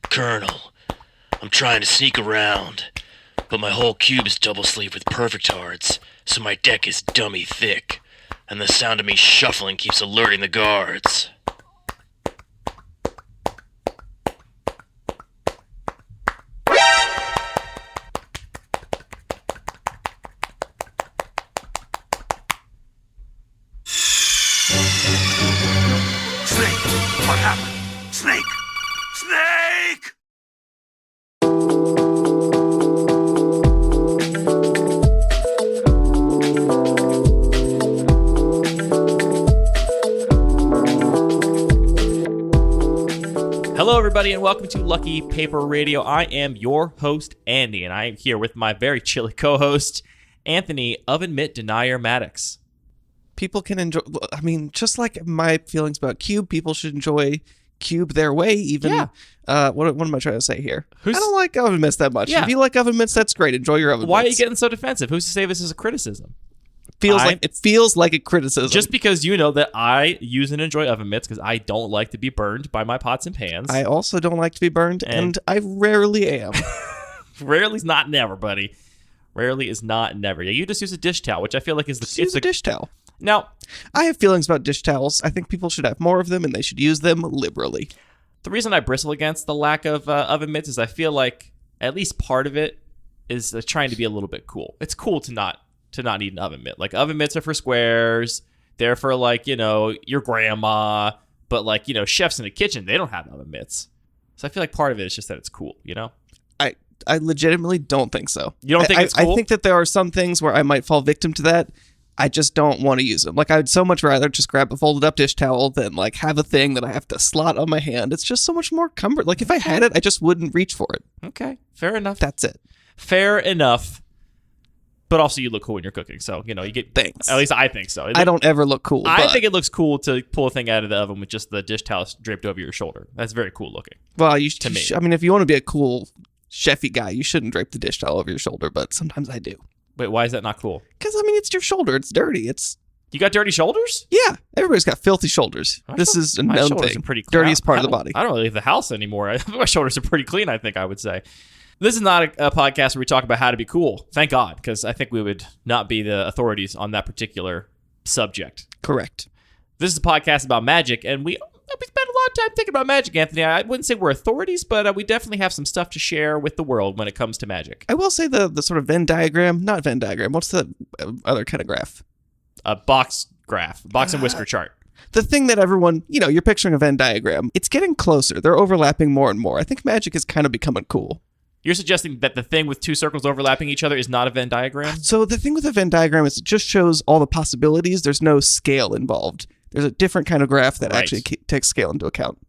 Colonel, I'm trying to sneak around, but my whole cube is double sleeved with perfect hearts, so my deck is dummy thick, and the sound of me shuffling keeps alerting the guards. Snake! What happened? Snake! Snake! Hello, everybody, and welcome to Lucky Paper Radio. I am your host, Andy, and I am here with my very chilly co-host, Anthony Oven Mitt Denier Maddox. People can enjoy, I mean, just like my feelings about Cube, people should enjoy Cube their way, even. Yeah. What am I trying to say here? I don't like oven mitts that much. Yeah. If you like oven mitts, that's great. Enjoy your oven mitts. Why are you getting so defensive? Who's to say this is a criticism? It feels like a criticism. Just because you know that I use and enjoy oven mitts because I don't like to be burned by my pots and pans. I also don't like to be burned, and I rarely am. Rarely is not never, buddy. Rarely is not never. Yeah, you just use a dish towel, which I feel like is Use a dish towel. Now, I have feelings about dish towels. I think people should have more of them, and they should use them liberally. the reason I bristle against the lack of oven mitts is I feel like at least part of it is trying to be a little bit cool. It's cool to not need an oven mitt. Like, oven mitts are for squares. They're for, like, you know, your grandma. But, like, you know, chefs in the kitchen, they don't have oven mitts. So I feel like part of it is just that it's cool, you know? I legitimately don't think so. You don't think it's cool? I think that there are some things where I might fall victim to that. I just don't want to use them. Like, I would so much rather just grab a folded up dish towel than, like, have a thing that I have to slot on my hand. It's just so much more comfort. Like, if I had it, I just wouldn't reach for it. Okay, fair enough. That's it. Fair enough. But also, you look cool when you're cooking, so, you know, you get... Thanks. At least I think so. I don't ever look cool. I think it looks cool to pull a thing out of the oven with just the dish towel draped over your shoulder. That's very cool looking. Well, to me. I mean, if you want to be a cool chefy guy, you shouldn't drape the dish towel over your shoulder, but sometimes I do. Wait, why is that not cool? Because, I mean, it's your shoulder. It's dirty. You got dirty shoulders? Yeah, everybody's got filthy shoulders. This is a my known shoulders thing. are pretty Dirtiest part of the body. I don't really leave the house anymore. My shoulders are pretty clean, I think I would say. This is not a podcast where we talk about how to be cool. Thank God, because I think we would not be the authorities on that particular subject. Correct. This is a podcast about magic, and we spend a lot of time thinking about magic, Anthony. I wouldn't say we're authorities, but we definitely have some stuff to share with the world when it comes to magic. I will say the sort of Venn diagram, not Venn diagram. What's the other kind of graph? A box graph, box and whisker chart. The thing that everyone, you know, you're picturing a Venn diagram. It's getting closer. They're overlapping more and more. I think magic is kind of becoming cool. You're suggesting that the thing with two circles overlapping each other is not a Venn diagram? So the thing with a Venn diagram is it just shows all the possibilities. There's no scale involved. There's a different kind of graph that actually takes scale into account.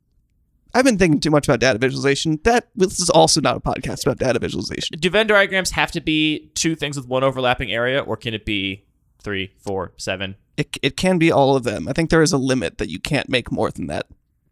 I've been thinking too much about data visualization. This is also not a podcast about data visualization. Do Venn diagrams have to be two things with one overlapping area, or can it be 3, 4, 7? It can be all of them. I think there is a limit that you can't make more than that.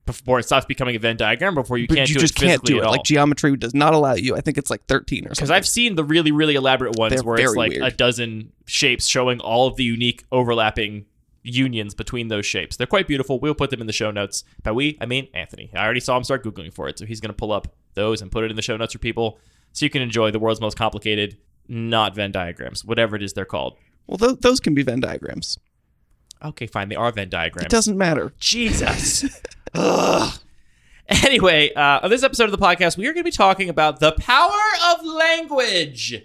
Before it stops becoming a Venn diagram, before you can't do it just physically can't do at it. all. Like, geometry does not allow you. I think it's like 13 or something. Because I've seen the really, really elaborate ones They're where it's very like weird. a dozen shapes showing all of the unique overlapping unions between those shapes. They're quite beautiful. We'll put them in the show notes. By we, I mean Anthony. I already saw him start Googling for it, so he's going to pull up those and put it in the show notes for people so you can enjoy the world's most complicated, not Venn diagrams, whatever it is they're called. Well, those can be Venn diagrams. Okay, fine. They are Venn diagrams. It doesn't matter. Jesus. Ugh. Anyway, on this episode of the podcast, we are going to be talking about the power of language.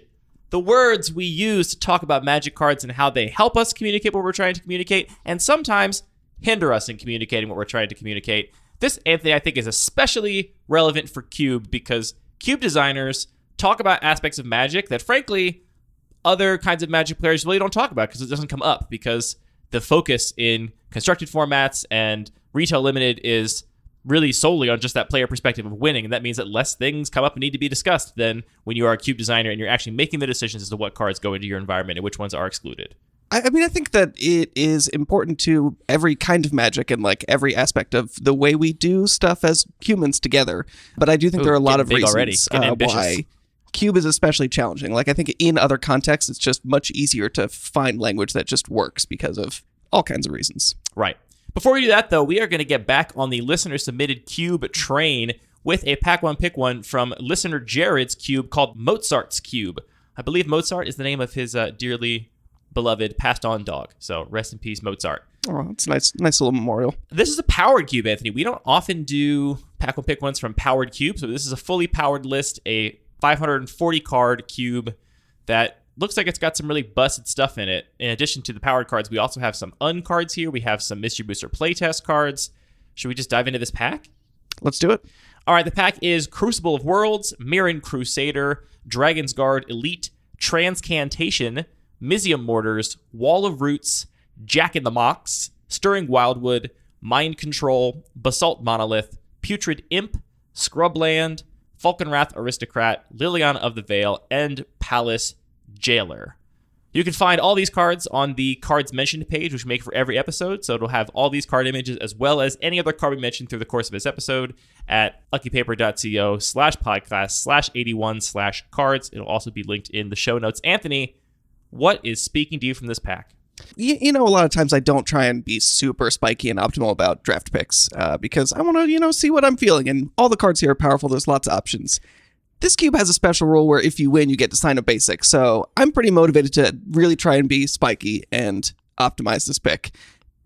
The words we use to talk about magic cards and how they help us communicate what we're trying to communicate, and sometimes hinder us in communicating what we're trying to communicate. This, Anthony, I think is especially relevant for Cube because Cube designers talk about aspects of magic that, frankly, other kinds of magic players really don't talk about because it doesn't come up, because the focus in constructed formats and retail limited is really solely on just that player perspective of winning, and that means that less things come up and need to be discussed than when you are a Cube designer and you're actually making the decisions as to what cards go into your environment and which ones are excluded. I mean, I think that it is important to every kind of magic and, like, every aspect of the way we do stuff as humans together. But I do think there are a lot of reasons why Cube is especially challenging. Like, I think in other contexts, it's just much easier to find language that just works because of all kinds of reasons. Right. Before we do that, though, we are going to get back on the listener-submitted Cube train. with a Pack One Pick One from listener Jared's cube called Mozart's Cube. I believe Mozart is the name of his dearly beloved passed on dog. So rest in peace, Mozart. Oh, it's a nice little memorial. This is a powered cube, Anthony. We don't often do Pack One Pick Ones from powered cubes, so this is a fully powered list, a 540 card cube that looks like it's got some really busted stuff in it. In addition to the powered cards, we also have some uncards here. We have some Mystery Booster playtest cards. Should we just dive into this pack? Let's do it. All right, the pack is Crucible of Worlds, Mirren Crusader, Dragon's Guard Elite, Transcantation, Mizium Mortars, Wall of Roots, Jack in the Mox, Stirring Wildwood, Mind Control, Basalt Monolith, Putrid Imp, Scrubland, Falconwrath Aristocrat, Liliana of the Veil, and Palace Jailer. You can find all these cards on the cards mentioned page, which we make for every episode. So it'll have all these card images as well as any other card we mentioned through the course of this episode at luckypaper.co/podcast/81/cards. It'll also be linked in the show notes. Anthony, what is speaking to you from this pack? You know, a lot of times I don't try and be super spiky and optimal about draft picks because I want to, see what I'm feeling. And all the cards here are powerful. There's lots of options. This cube has a special rule where if you win, you get to sign a basic. So I'm pretty motivated to really try and be spiky and optimize this pick.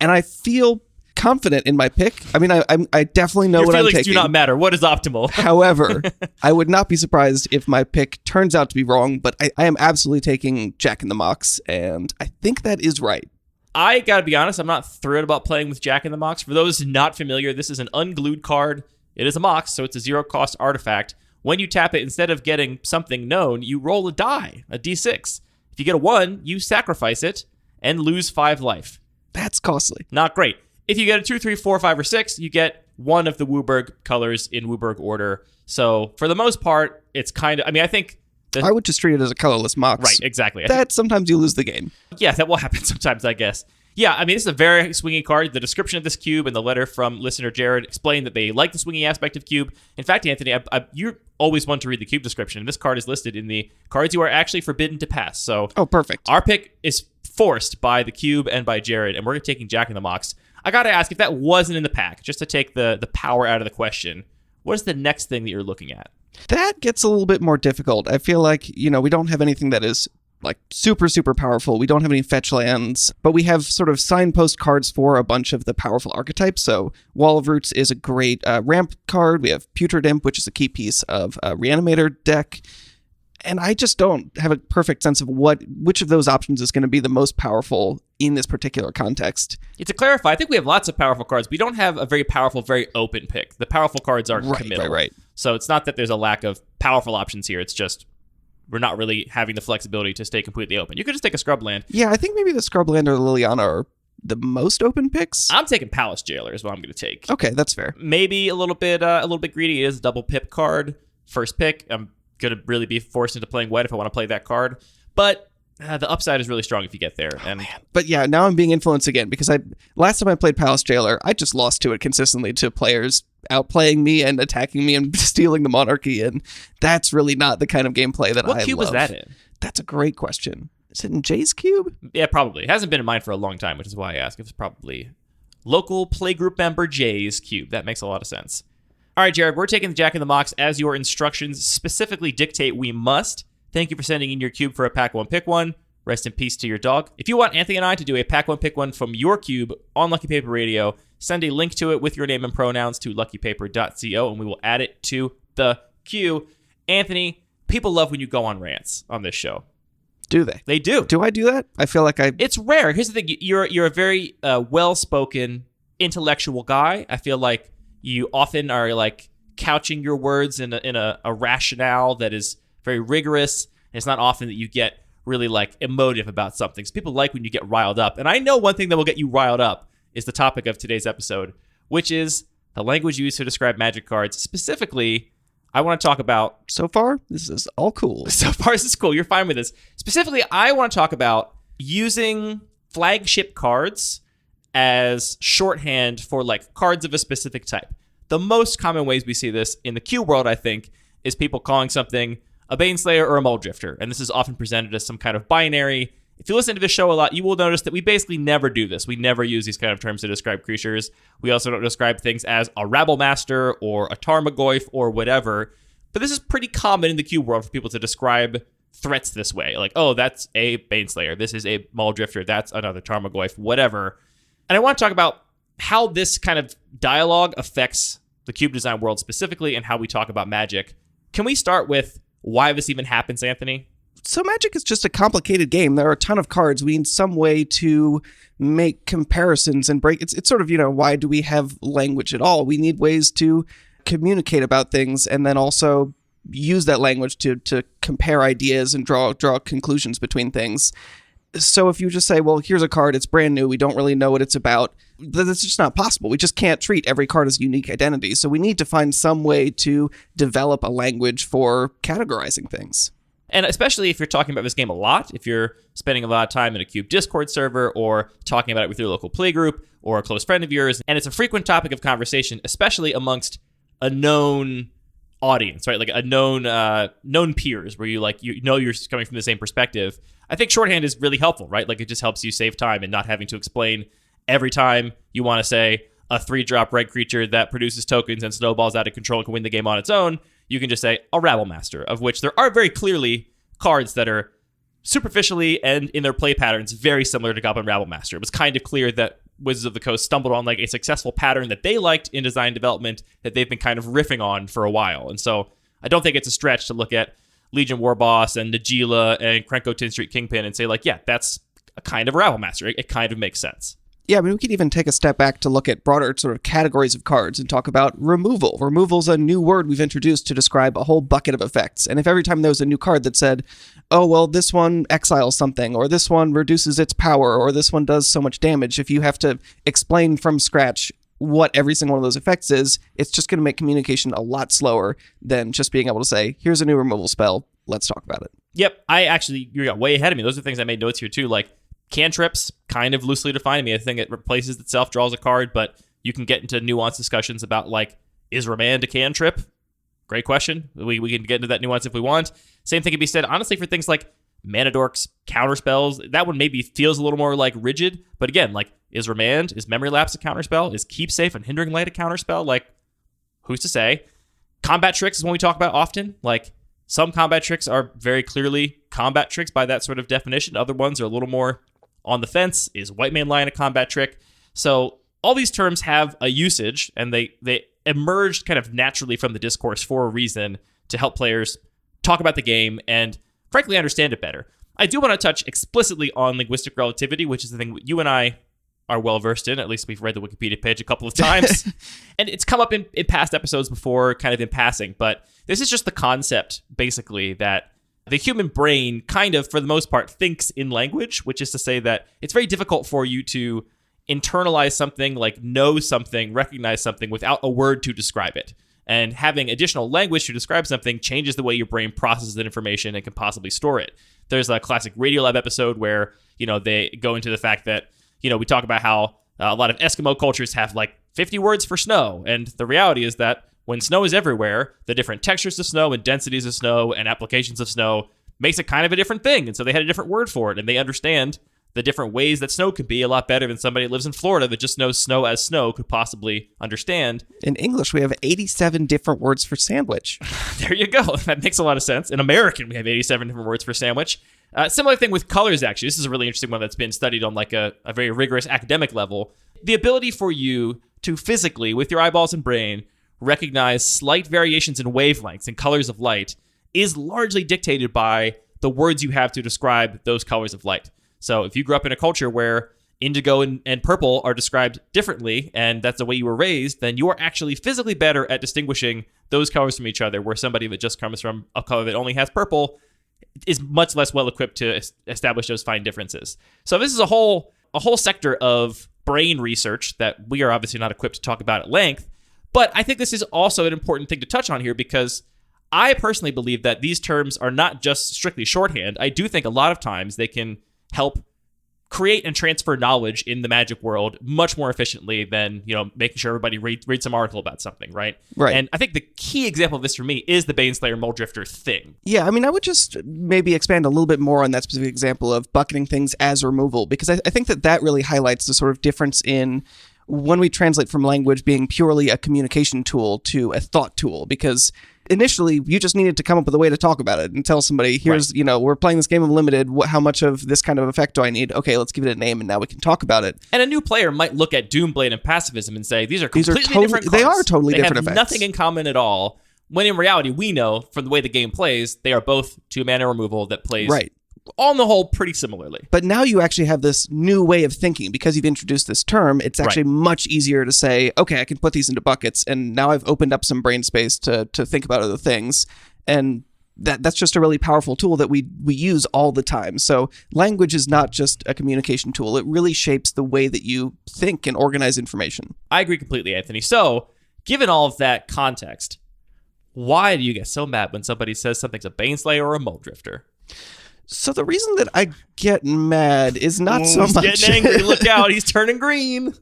And I feel confident in my pick. I mean, I definitely know what I'm taking. Your feelings do not matter. What is optimal? However, I would not be surprised if my pick turns out to be wrong, but I am absolutely taking Jack in the Mox, and I think that is right. I gotta be honest, I'm not thrilled about playing with Jack in the Mox. For those not familiar, this is an unglued card. It is a Mox, so it's a 0-cost artifact. When you tap it, instead of getting something known, you roll a die, a d6. If you get a 1, you sacrifice it and lose 5 life. That's costly. Not great. If you get a 2, 3, 4, 5, or 6, you get one of the Wooburg colors in Wooburg order. So for the most part, it's kind of, I think... I would just treat it as a colorless Mox. Right, exactly. That sometimes you lose the game. Yeah, that will happen sometimes, I guess. Yeah, this is a very swingy card. The description of this cube and the letter from listener Jared explain that they like the swingy aspect of cube. In fact, Anthony, you're always one to read the cube description. This card is listed in the cards you are actually forbidden to pass. So, perfect. Our pick is forced by the cube and by Jared, and we're taking Jack in the Mox. I got to ask, if that wasn't in the pack, just to take the power out of the question, what is the next thing that you're looking at? That gets a little bit more difficult. I feel like, we don't have anything that is like super, super powerful. We don't have any fetch lands, but we have sort of signpost cards for a bunch of the powerful archetypes. So Wall of Roots is a great ramp card. We have Putrid Imp, which is a key piece of a Reanimator deck. And I just don't have a perfect sense of which of those options is going to be the most powerful in this particular context. To clarify, I think we have lots of powerful cards. We don't have a very powerful, very open pick. The powerful cards are committal. Right. So it's not that there's a lack of powerful options here. It's just we're not really having the flexibility to stay completely open. You could just take a Scrubland. Yeah, I think maybe the Scrubland or Liliana are the most open picks. I'm taking Palace Jailer is what I'm going to take. Okay, that's fair. Maybe a little bit greedy. It is a double pip card. First pick. I'm going to really be forced into playing white if I want to play that card. But the upside is really strong if you get there. But yeah, now I'm being influenced again because last time I played Palace Jailer, I just lost to it consistently to players outplaying me and attacking me and stealing the monarchy, and that's really not the kind of gameplay that I love. What cube was that in? That's a great question. Is it in Jay's cube? Yeah, probably. It hasn't been in mine for a long time, which is why I asked. It was probably local playgroup member Jay's cube. That makes a lot of sense. All right, Jared, we're taking the Jack in the Mox as your instructions specifically dictate we must. Thank you for sending in your cube for a Pack One Pick One. Rest in peace to your dog. If you want Anthony and I to do a Pack One Pick One from your cube on Lucky Paper Radio, send a link to it with your name and pronouns to luckypaper.co, and we will add it to the queue. Anthony, people love when you go on rants on this show. Do they? They do. Do I do that? I feel like I... It's rare. Here's the thing. You're a very well-spoken, intellectual guy. I feel like you often are like couching your words in a rationale that is very rigorous. And it's not often that you get really like emotive about something. So people like when you get riled up. And I know one thing that will get you riled up is the topic of today's episode, which is the language used to describe magic cards. Specifically, I want to talk about... So far, this is all cool. So far, this is cool. You're fine with this. Specifically, I want to talk about using flagship cards as shorthand for like cards of a specific type. The most common ways we see this in the Q world, I think, is people calling something a Baneslayer or a Muldrifter. And this is often presented as some kind of binary, if you listen to this show a lot, you will notice that we basically never do this. We never use these kind of terms to describe creatures. We also don't describe things as a rabble-master or a tarmogoyf or whatever. But this is pretty common in the cube world for people to describe threats this way. Like, oh, that's a Baneslayer. This is a Muldrifter. That's another tarmogoyf, whatever. And I want to talk about how this kind of dialogue affects the cube design world specifically and how we talk about magic. Can we start with why this even happens, Anthony? So Magic is just a complicated game. There are a ton of cards. We need some way to make comparisons and break. It's sort of, why do we have language at all? We need ways to communicate about things and then also use that language to compare ideas and draw conclusions between things. So if you just say, well, here's a card, it's brand new, we don't really know what it's about, that's just not possible. We just can't treat every card as unique identity. So we need to find some way to develop a language for categorizing things. And especially if you're talking about this game a lot, if you're spending a lot of time in a Cube Discord server or talking about it with your local playgroup or a close friend of yours, and it's a frequent topic of conversation, especially amongst a known audience, right? Like a known peers where you're coming from the same perspective. I think shorthand is really helpful, right? Like it just helps you save time and not having to explain every time you want to say a 3-drop red creature that produces tokens and snowballs out of control and can win the game on its own. You can just say a Rabble-Master, of which there are very clearly cards that are superficially and in their play patterns very similar to Goblin Rabble-Master. It was kind of clear that Wizards of the Coast stumbled on like a successful pattern that they liked in design development that they've been kind of riffing on for a while. And so I don't think it's a stretch to look at Legion Warboss and Najeela and Krenko 10th Street Kingpin and say like, yeah, that's a kind of Rabble-Master. It kind of makes sense. Yeah, I mean, we could even take a step back to look at broader sort of categories of cards and talk about removal. Removal's a new word we've introduced to describe a whole bucket of effects. And if every time there was a new card that said, oh, well, this one exiles something, or this one reduces its power, or this one does so much damage, if you have to explain from scratch what every single one of those effects is, it's just going to make communication a lot slower than just being able to say, here's a new removal spell, let's talk about it. Yep, you got way ahead of me. Those are things I made notes here too, like cantrips, kind of loosely defined. I mean, a thing that replaces itself, draws a card, but you can get into nuanced discussions about, like, is Remand a cantrip? Great question. We can get into that nuance if we want. Same thing can be said, honestly, for things like Mana Dorks, counterspells. That one maybe feels a little more, like, rigid, but again, like, is Remand, is Memory Lapse a counterspell? Is Keep Safe and Hindering Light a counterspell? Like, who's to say? Combat tricks is one we talk about often. Like, some combat tricks are very clearly combat tricks by that sort of definition. Other ones are a little more on the fence. Is White Man Lion a combat trick? So all these terms have a usage, and they emerged kind of naturally from the discourse for a reason to help players talk about the game and, frankly, understand it better. I do want to touch explicitly on linguistic relativity, which is the thing you and I are well-versed in. At least we've read the Wikipedia page a couple of times. And it's come up in past episodes before, kind of in passing. But this is just the concept, basically, that the human brain kind of, for the most part, thinks in language, which is to say that it's very difficult for you to internalize something, like know something, recognize something without a word to describe it. And having additional language to describe something changes the way your brain processes that information and can possibly store it. There's a classic Radiolab episode where, they go into the fact that, we talk about how a lot of Eskimo cultures have like 50 words for snow. And the reality is that when snow is everywhere, the different textures of snow and densities of snow and applications of snow makes it kind of a different thing. And so they had a different word for it. And they understand the different ways that snow could be a lot better than somebody who lives in Florida that just knows snow as snow could possibly understand. In English, we have 87 different words for sandwich. There you go. That makes a lot of sense. In American, we have 87 different words for sandwich. Similar thing with colors, actually. This is a really interesting one that's been studied on like a very rigorous academic level. The ability for you to physically, with your eyeballs and brain, recognize slight variations in wavelengths and colors of light is largely dictated by the words you have to describe those colors of light. So if you grew up in a culture where indigo and purple are described differently, and that's the way you were raised, then you are actually physically better at distinguishing those colors from each other, where somebody that just comes from a color that only has purple is much less well equipped to establish those fine differences. So this is a whole sector of brain research that we are obviously not equipped to talk about at length, but I think this is also an important thing to touch on here because I personally believe that these terms are not just strictly shorthand. I do think a lot of times they can help create and transfer knowledge in the magic world much more efficiently than, making sure everybody reads some article about something, right? Right. And I think the key example of this for me is the Baneslayer Mulldrifter thing. Yeah, I mean, I would just maybe expand a little bit more on that specific example of bucketing things as removal, because I think that really highlights the sort of difference in when we translate from language being purely a communication tool to a thought tool, because initially you just needed to come up with a way to talk about it and tell somebody, here's, we're playing this game of limited. How much of this kind of effect do I need? Okay, let's give it a name and now we can talk about it. And a new player might look at Doomblade and Pacifism and say, these are completely different cards. They are totally different effects. They have nothing in common at all. When in reality, we know from the way the game plays, they are both 2-mana removal that plays on the whole pretty similarly. But now you actually have this new way of thinking. Because you've introduced this term, it's actually much easier to say, okay, I can put these into buckets, and now I've opened up some brain space to think about other things. And that's just a really powerful tool that we use all the time. So language is not just a communication tool. It really shapes the way that you think and organize information. I agree completely, Anthony. So, given all of that context, why do you get so mad when somebody says something's a Baneslayer or a Mulldrifter? So the reason that I get mad is not so much... He's getting angry. Look out. He's turning green.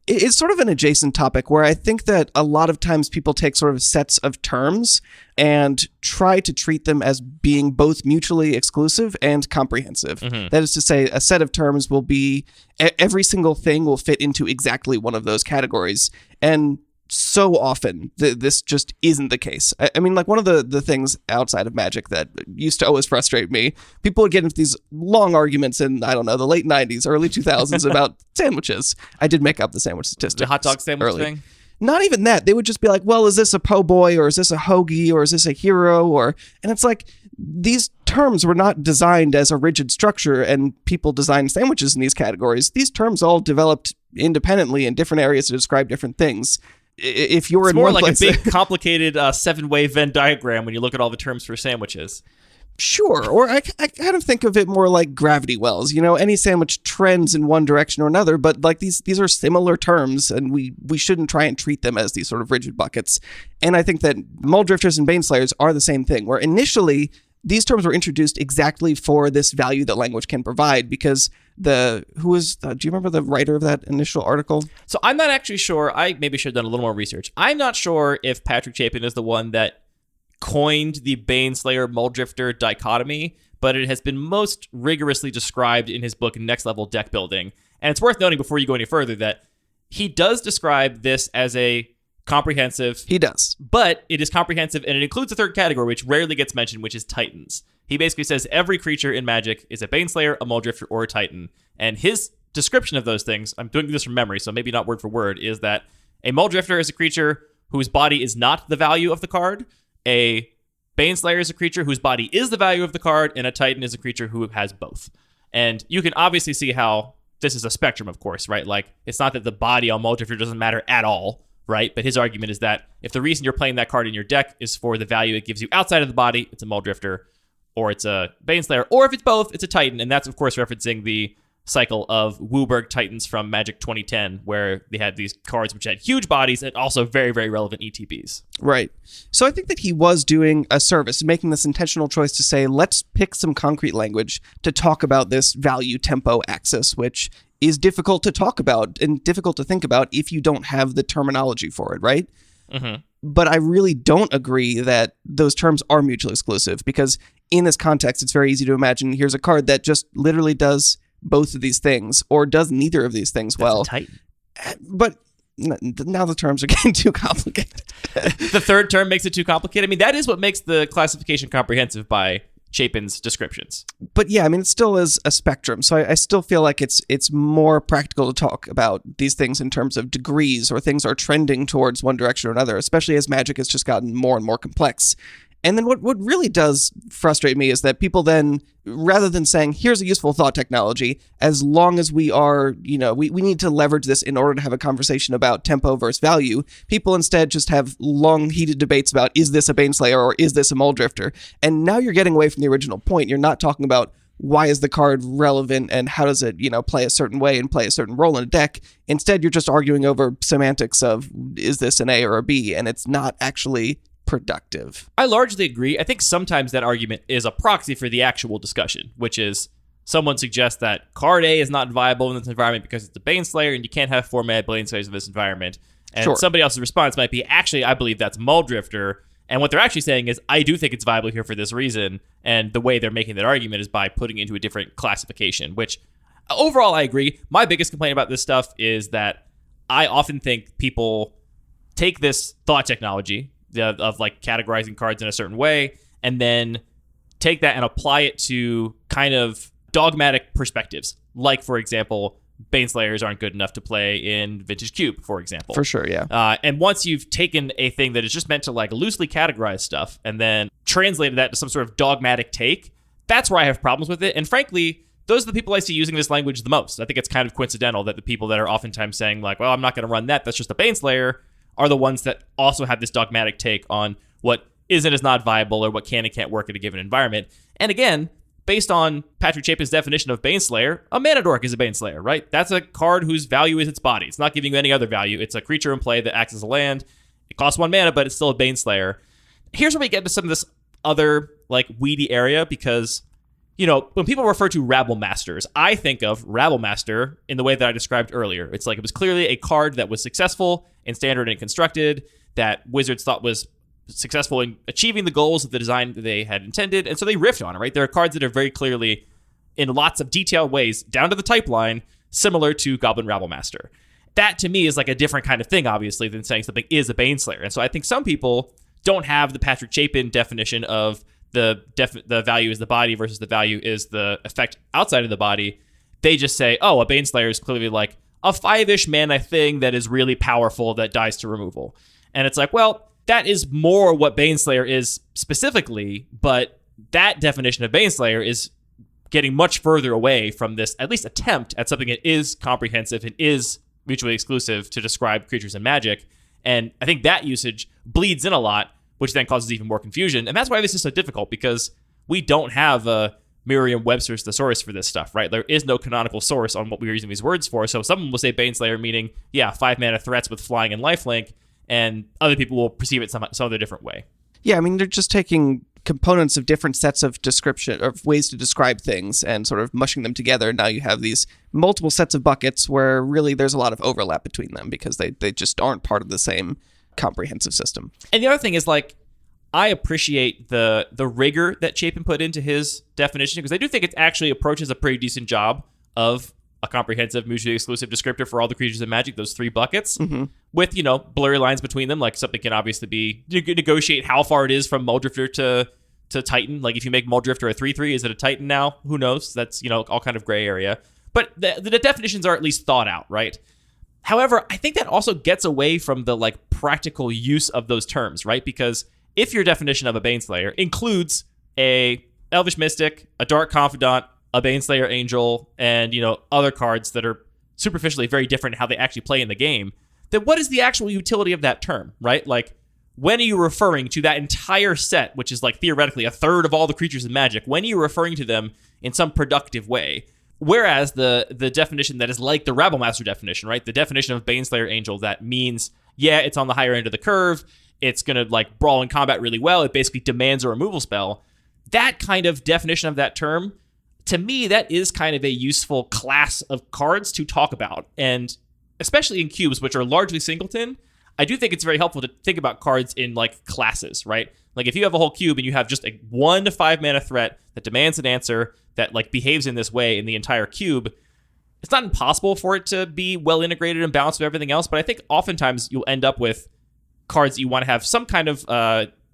It's sort of an adjacent topic where I think that a lot of times people take sort of sets of terms and try to treat them as being both mutually exclusive and comprehensive. Mm-hmm. That is to say, a set of terms will be... Every single thing will fit into exactly one of those categories. And so often this just isn't the case. I mean, like, one of the things outside of Magic that used to always frustrate me, people would get into these long arguments in, I don't know, the late 90s, early 2000s about sandwiches. I did make up the sandwich statistic. The hot dog sandwich thing? Not even that. They would just be like, well, is this a po' boy, or is this a hoagie, or is this a hero? And it's like, these terms were not designed as a rigid structure, and people designed sandwiches in these categories. These terms all developed independently in different areas to describe different things. If you're in more one like place, a big complicated 7-way Venn diagram when you look at all the terms for sandwiches. Sure. Or I kind of think of it more like gravity wells. Any sandwich trends in one direction or another, but like these are similar terms, and we shouldn't try and treat them as these sort of rigid buckets. And I think that Mulldrifters and Baneslayers are the same thing, where initially these terms were introduced exactly for this value that language can provide, because do you remember the writer of that initial article? So I'm not actually sure. I maybe should have done a little more research. I'm not sure if Patrick Chapin is the one that coined the Baneslayer Mulldrifter dichotomy, but it has been most rigorously described in his book Next Level Deck Building. And it's worth noting before you go any further that he does describe this as a comprehensive. He does. But it is comprehensive, and it includes a third category, which rarely gets mentioned, which is Titans. He basically says every creature in Magic is a Baneslayer, a Mulldrifter, or a Titan. And his description of those things, I'm doing this from memory, so maybe not word for word, is that a Mulldrifter is a creature whose body is not the value of the card, a Baneslayer is a creature whose body is the value of the card, and a Titan is a creature who has both. And you can obviously see how this is a spectrum, of course, right? Like, it's not that the body on Mulldrifter doesn't matter at all, right? But his argument is that if the reason you're playing that card in your deck is for the value it gives you outside of the body, it's a Mulldrifter, or it's a Baneslayer, or if it's both, it's a Titan. And that's, of course, referencing the cycle of Wooburg Titans from Magic 2010, where they had these cards which had huge bodies and also very, very relevant ETBs. Right. So I think that he was doing a service, making this intentional choice to say, let's pick some concrete language to talk about this value tempo axis, which is difficult to talk about and difficult to think about if you don't have the terminology for it, right? Mm-hmm. But I really don't agree that those terms are mutually exclusive, because in this context, it's very easy to imagine here's a card that just literally does both of these things, or does neither of these things well. That's a Titan. But now the terms are getting too complicated. The third term makes it too complicated. I mean, that is what makes the classification comprehensive by Chapin's descriptions. But yeah, I mean, it still is a spectrum. So I still feel like it's more practical to talk about these things in terms of degrees, or things are trending towards one direction or another, especially as Magic has just gotten more and more complex. And then what really does frustrate me is that people then, rather than saying, here's a useful thought technology, as long as we are, we need to leverage this in order to have a conversation about tempo versus value, people instead just have long, heated debates about, is this a Baneslayer or is this a Mulldrifter? And now you're getting away from the original point. You're not talking about why is the card relevant and how does it, play a certain way and play a certain role in a deck. Instead, you're just arguing over semantics of, is this an A or a B? And it's not actually productive. I largely agree. I think sometimes that argument is a proxy for the actual discussion, which is someone suggests that card A is not viable in this environment because it's a Baneslayer, and you can't have 4-mana Baneslayers in this environment. And somebody else's response might be, actually, I believe that's Muldrifter. And what they're actually saying is, I do think it's viable here for this reason. And the way they're making that argument is by putting it into a different classification, which overall I agree. My biggest complaint about this stuff is that I often think people take this thought technology of like categorizing cards in a certain way and then take that and apply it to kind of dogmatic perspectives. Like, for example, Baneslayers aren't good enough to play in Vintage Cube, for example. For sure, yeah. And once you've taken a thing that is just meant to like loosely categorize stuff and then translated that to some sort of dogmatic take, that's where I have problems with it. And frankly, those are the people I see using this language the most. I think it's kind of coincidental that the people that are oftentimes saying like, well, I'm not going to run that, that's just a Baneslayer, are the ones that also have this dogmatic take on what is and is not viable or what can and can't work in a given environment. And again, based on Patrick Chapin's definition of Baneslayer, a Mana Dork is a Baneslayer, right? That's a card whose value is its body. It's not giving you any other value. It's a creature in play that acts as a land. It costs 1 mana, but it's still a Baneslayer. Here's where we get into some of this other like weedy area because, you know, when people refer to Rabble Masters, I think of Rabble Master in the way that I described earlier. It's like it was clearly a card that was successful in Standard and Constructed, that Wizards thought was successful in achieving the goals of the design that they had intended, and so they riffed on it, right? There are cards that are very clearly, in lots of detailed ways, down to the type line, similar to Goblin Rabble Master. That, to me, is like a different kind of thing, obviously, than saying something is a Baneslayer. And so I think some people don't have the Patrick Chapin definition of the value is the body versus the value is the effect outside of the body. They just say, oh, a Baneslayer is clearly like a 5-ish mana thing that is really powerful that dies to removal. And it's like, well, that is more what Baneslayer is specifically, but that definition of Baneslayer is getting much further away from this, at least attempt at something that is comprehensive and is mutually exclusive to describe creatures in Magic. And I think that usage bleeds in a lot, which then causes even more confusion. And that's why this is so difficult, because we don't have a Merriam-Webster's thesaurus for this stuff, right? There is no canonical source on what we are using these words for. So someone will say Baneslayer meaning, 5 mana threats with flying and lifelink, and other people will perceive it some other different way. Yeah, I mean, they're just taking components of different sets of description, or ways to describe things, and sort of mushing them together. Now you have these multiple sets of buckets where really there's a lot of overlap between them because they just aren't part of the same comprehensive system. And the other thing is, like, I appreciate the rigor that Chapin put into his definition, because I do think it actually approaches a pretty decent job of a comprehensive, mutually exclusive descriptor for all the creatures in Magic, those 3 buckets, with, blurry lines between them. Like, something can obviously be, you can negotiate how far it is from Muldrifter to Titan. Like, if you make Muldrifter a 3/3, is it a Titan now? Who knows? That's, all kind of gray area. But the definitions are at least thought out, right? However, I think that also gets away from the, like, practical use of those terms, right? Because if your definition of a Baneslayer includes a Elvish Mystic, a Dark Confidant, a Baneslayer Angel, and, other cards that are superficially very different in how they actually play in the game, then what is the actual utility of that term, right? Like, when are you referring to that entire set, which is, like, theoretically a third of all the creatures in Magic, when are you referring to them in some productive way? Whereas the definition that is like the Rabble Master definition, right? The definition of Baneslayer Angel that means, it's on the higher end of the curve, it's going to, like, brawl in combat really well, it basically demands a removal spell. That kind of definition of that term, to me, that is kind of a useful class of cards to talk about. And especially in cubes, which are largely singleton, I do think it's very helpful to think about cards in, like, classes, right? Like, if you have a whole cube and you have just a 1 to 5 mana threat that demands an answer that, like, behaves in this way in the entire cube, it's not impossible for it to be well integrated and balanced with everything else, but I think oftentimes you'll end up with cards that you want to have some kind of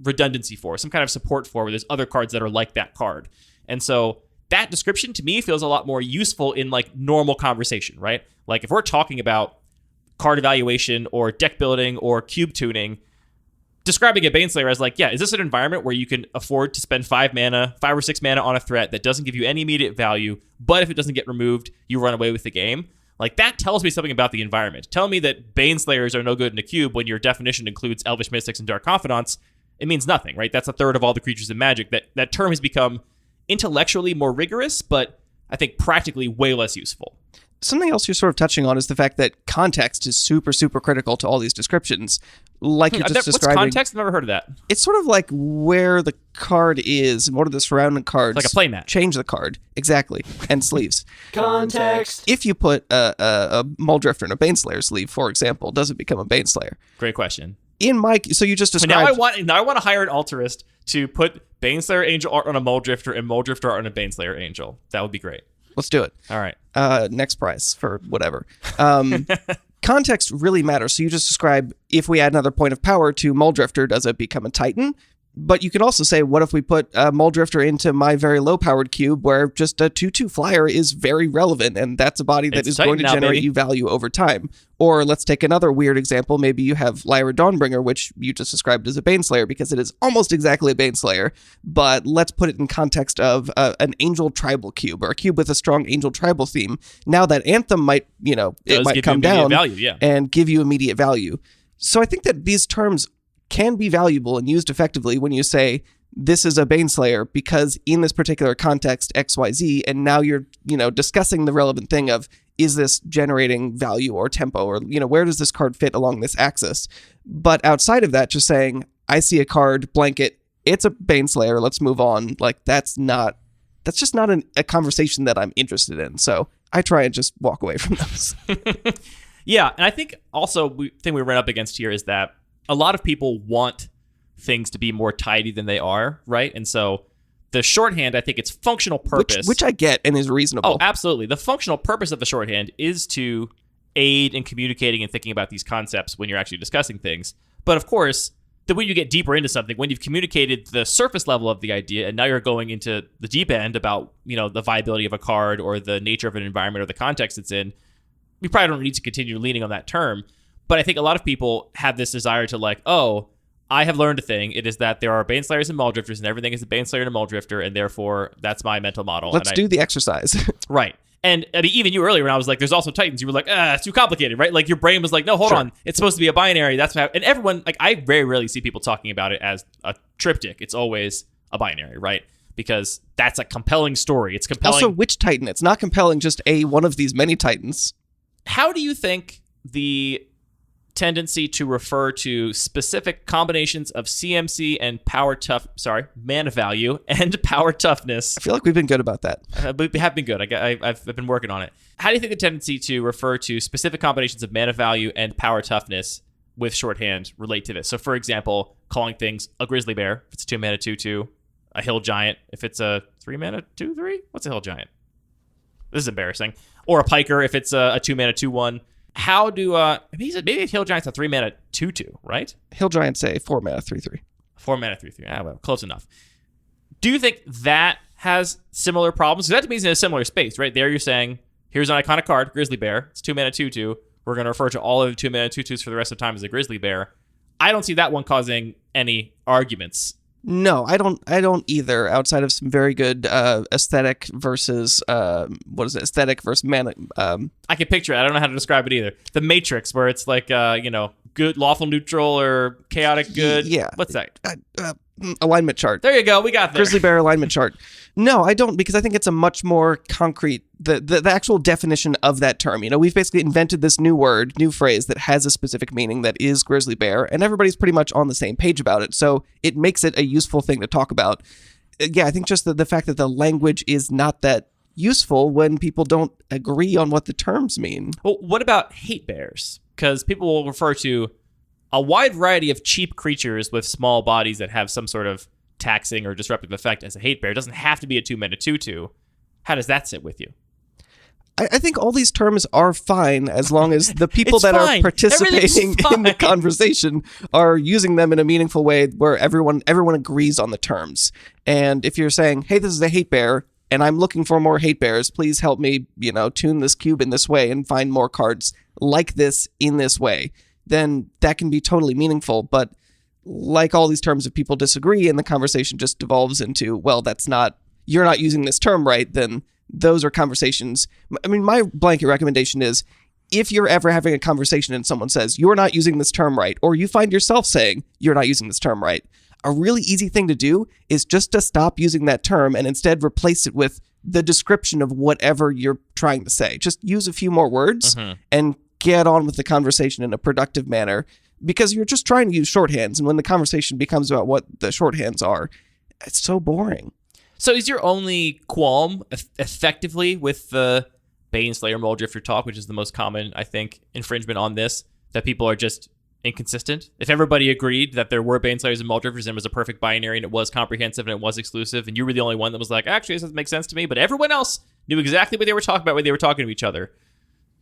redundancy for, some kind of support for, where there's other cards that are like that card. And so that description, to me, feels a lot more useful in, like, normal conversation, right? Like, if we're talking about card evaluation or deck building or cube tuning, describing a Baneslayer as, like, is this an environment where you can afford to spend 5 or 6 mana on a threat that doesn't give you any immediate value, but if it doesn't get removed, you run away with the game? Like, that tells me something about the environment. Tell me that Baneslayers are no good in a cube when your definition includes Elvish Mystics and Dark Confidants. It means nothing, right? That's a third of all the creatures in Magic. That term has become intellectually more rigorous, but I think practically way less useful. Something else you're sort of touching on is the fact that context is super, super critical to all these descriptions. Like you're just describing. What's context? I've never heard of that. It's sort of like where the card is and what are the surrounding cards. It's like a playmat. Change the card. Exactly. And sleeves. Context. If you put a Muldrifter in a Baneslayer sleeve, for example, does it become a Baneslayer? Great question. So you just described... Now I want to hire an altarist to put Baneslayer Angel art on a Muldrifter and Muldrifter art on a Baneslayer Angel. That would be great. Let's do it. All right. Next prize for whatever. Context really matters. So you just describe, if we add another point of power to Muldrifter, does it become a Titan? But you can also say, what if we put Muldrifter into my very low-powered cube where just a 2/2 flyer is very relevant, and that's a body that is going to generate you value over time. Or let's take another weird example. Maybe you have Lyra Dawnbringer, which you just described as a Baneslayer because it is almost exactly a Baneslayer, but let's put it in context of an Angel Tribal cube or a cube with a strong Angel Tribal theme. Now that Anthem might, it might come down and give you immediate value. So I think that these terms can be valuable and used effectively when you say this is a Baneslayer because in this particular context XYZ, and now you're discussing the relevant thing of, is this generating value or tempo, or where does this card fit along this axis? But outside of that, just saying I see a card blanket, it's a Baneslayer, let's move on, like that's just not a conversation that I'm interested in. So I try and just walk away from those. Yeah, and I think also the thing we run up against here is that a lot of people want things to be more tidy than they are, right? And so the shorthand, I think its functional purpose... Which I get and is reasonable. Oh, absolutely. The functional purpose of the shorthand is to aid in communicating and thinking about these concepts when you're actually discussing things. But of course, the way you get deeper into something, when you've communicated the surface level of the idea, and now you're going into the deep end about, the viability of a card or the nature of an environment or the context it's in, you probably don't need to continue leaning on that term. But I think a lot of people have this desire to I have learned a thing. It is that there are Baneslayers and Muldrifters, and everything is a Baneslayer and a Muldrifter, and therefore that's my mental model. Let's do the exercise. Right. And I mean, even you earlier when I was like, there's also Titans, you were like, it's too complicated, right? Like your brain was like, no, hold on. It's supposed to be a binary. That's what and everyone, I very rarely see people talking about it as a triptych. It's always a binary, right? Because that's a compelling story. It's compelling. Also, which Titan? It's not compelling just one of these many Titans. How do you think the tendency to refer to specific combinations of CMC and mana value and power toughness. I feel like we've been good about that. We have been good. I've been working on it. How do you think the tendency to refer to specific combinations of mana value and power toughness with shorthand relate to this? So, for example, calling things a Grizzly Bear if it's a 2-mana 2/2, a Hill Giant if it's a 3-mana 2/3. What's a Hill Giant? This is embarrassing. Or a Piker if it's a 2-mana 2/1. How do maybe Hill Giant's a 3-mana 2/2, right? Hill Giant's a 4-mana 3/3. 4-mana 3/3. Well, close enough. Do you think that has similar problems? Because that to me is in a similar space, right? There you're saying, here's an iconic card, Grizzly Bear. It's 2-mana 2/2. We're going to refer to all of the 2-mana 2/2s for the rest of the time as a Grizzly Bear. I don't see that one causing any arguments. No, I don't either, outside of some very good aesthetic versus aesthetic versus mana. I can picture it. I don't know how to describe it either. The Matrix, where it's like good, lawful, neutral, or chaotic good. Yeah. What's that? Alignment chart. There you go. We got there. Grizzly Bear alignment chart. No, I don't, because I think it's a much more concrete, the actual definition of that term. We've basically invented this new word, new phrase that has a specific meaning that is Grizzly Bear, and everybody's pretty much on the same page about it. So it makes it a useful thing to talk about. Yeah, I think just the fact that the language is not that useful when people don't agree on what the terms mean. Well, what about hate bears? Because people will refer to a wide variety of cheap creatures with small bodies that have some sort of taxing or disruptive effect as a hate bear. It doesn't have to be a 2-mana 2/2. How does that sit with you? I think all these terms are fine as long as the people that are participating in the conversation are using them in a meaningful way where everyone agrees on the terms. And if you're saying, hey, this is a hate bear, and I'm looking for more hate bears, please help me, tune this cube in this way and find more cards like this in this way, then that can be totally meaningful. But like all these terms, if people disagree and the conversation just devolves into, well, you're not using this term right, then those are conversations. I mean, my blanket recommendation is, if you're ever having a conversation and someone says, you're not using this term right, or you find yourself saying, you're not using this term right, a really easy thing to do is just to stop using that term and instead replace it with the description of whatever you're trying to say. Just use a few more words and get on with the conversation in a productive manner, because you're just trying to use shorthands. And when the conversation becomes about what the shorthands are, it's so boring. So is your only qualm effectively with the Baneslayer Moldrifter talk, which is the most common, I think, infringement on this, that people are just inconsistent? If everybody agreed that there were Baneslayers and Moldrifters and it was a perfect binary and it was comprehensive and it was exclusive, and you were the only one that was like, actually, this doesn't make sense to me, but everyone else knew exactly what they were talking about when they were talking to each other,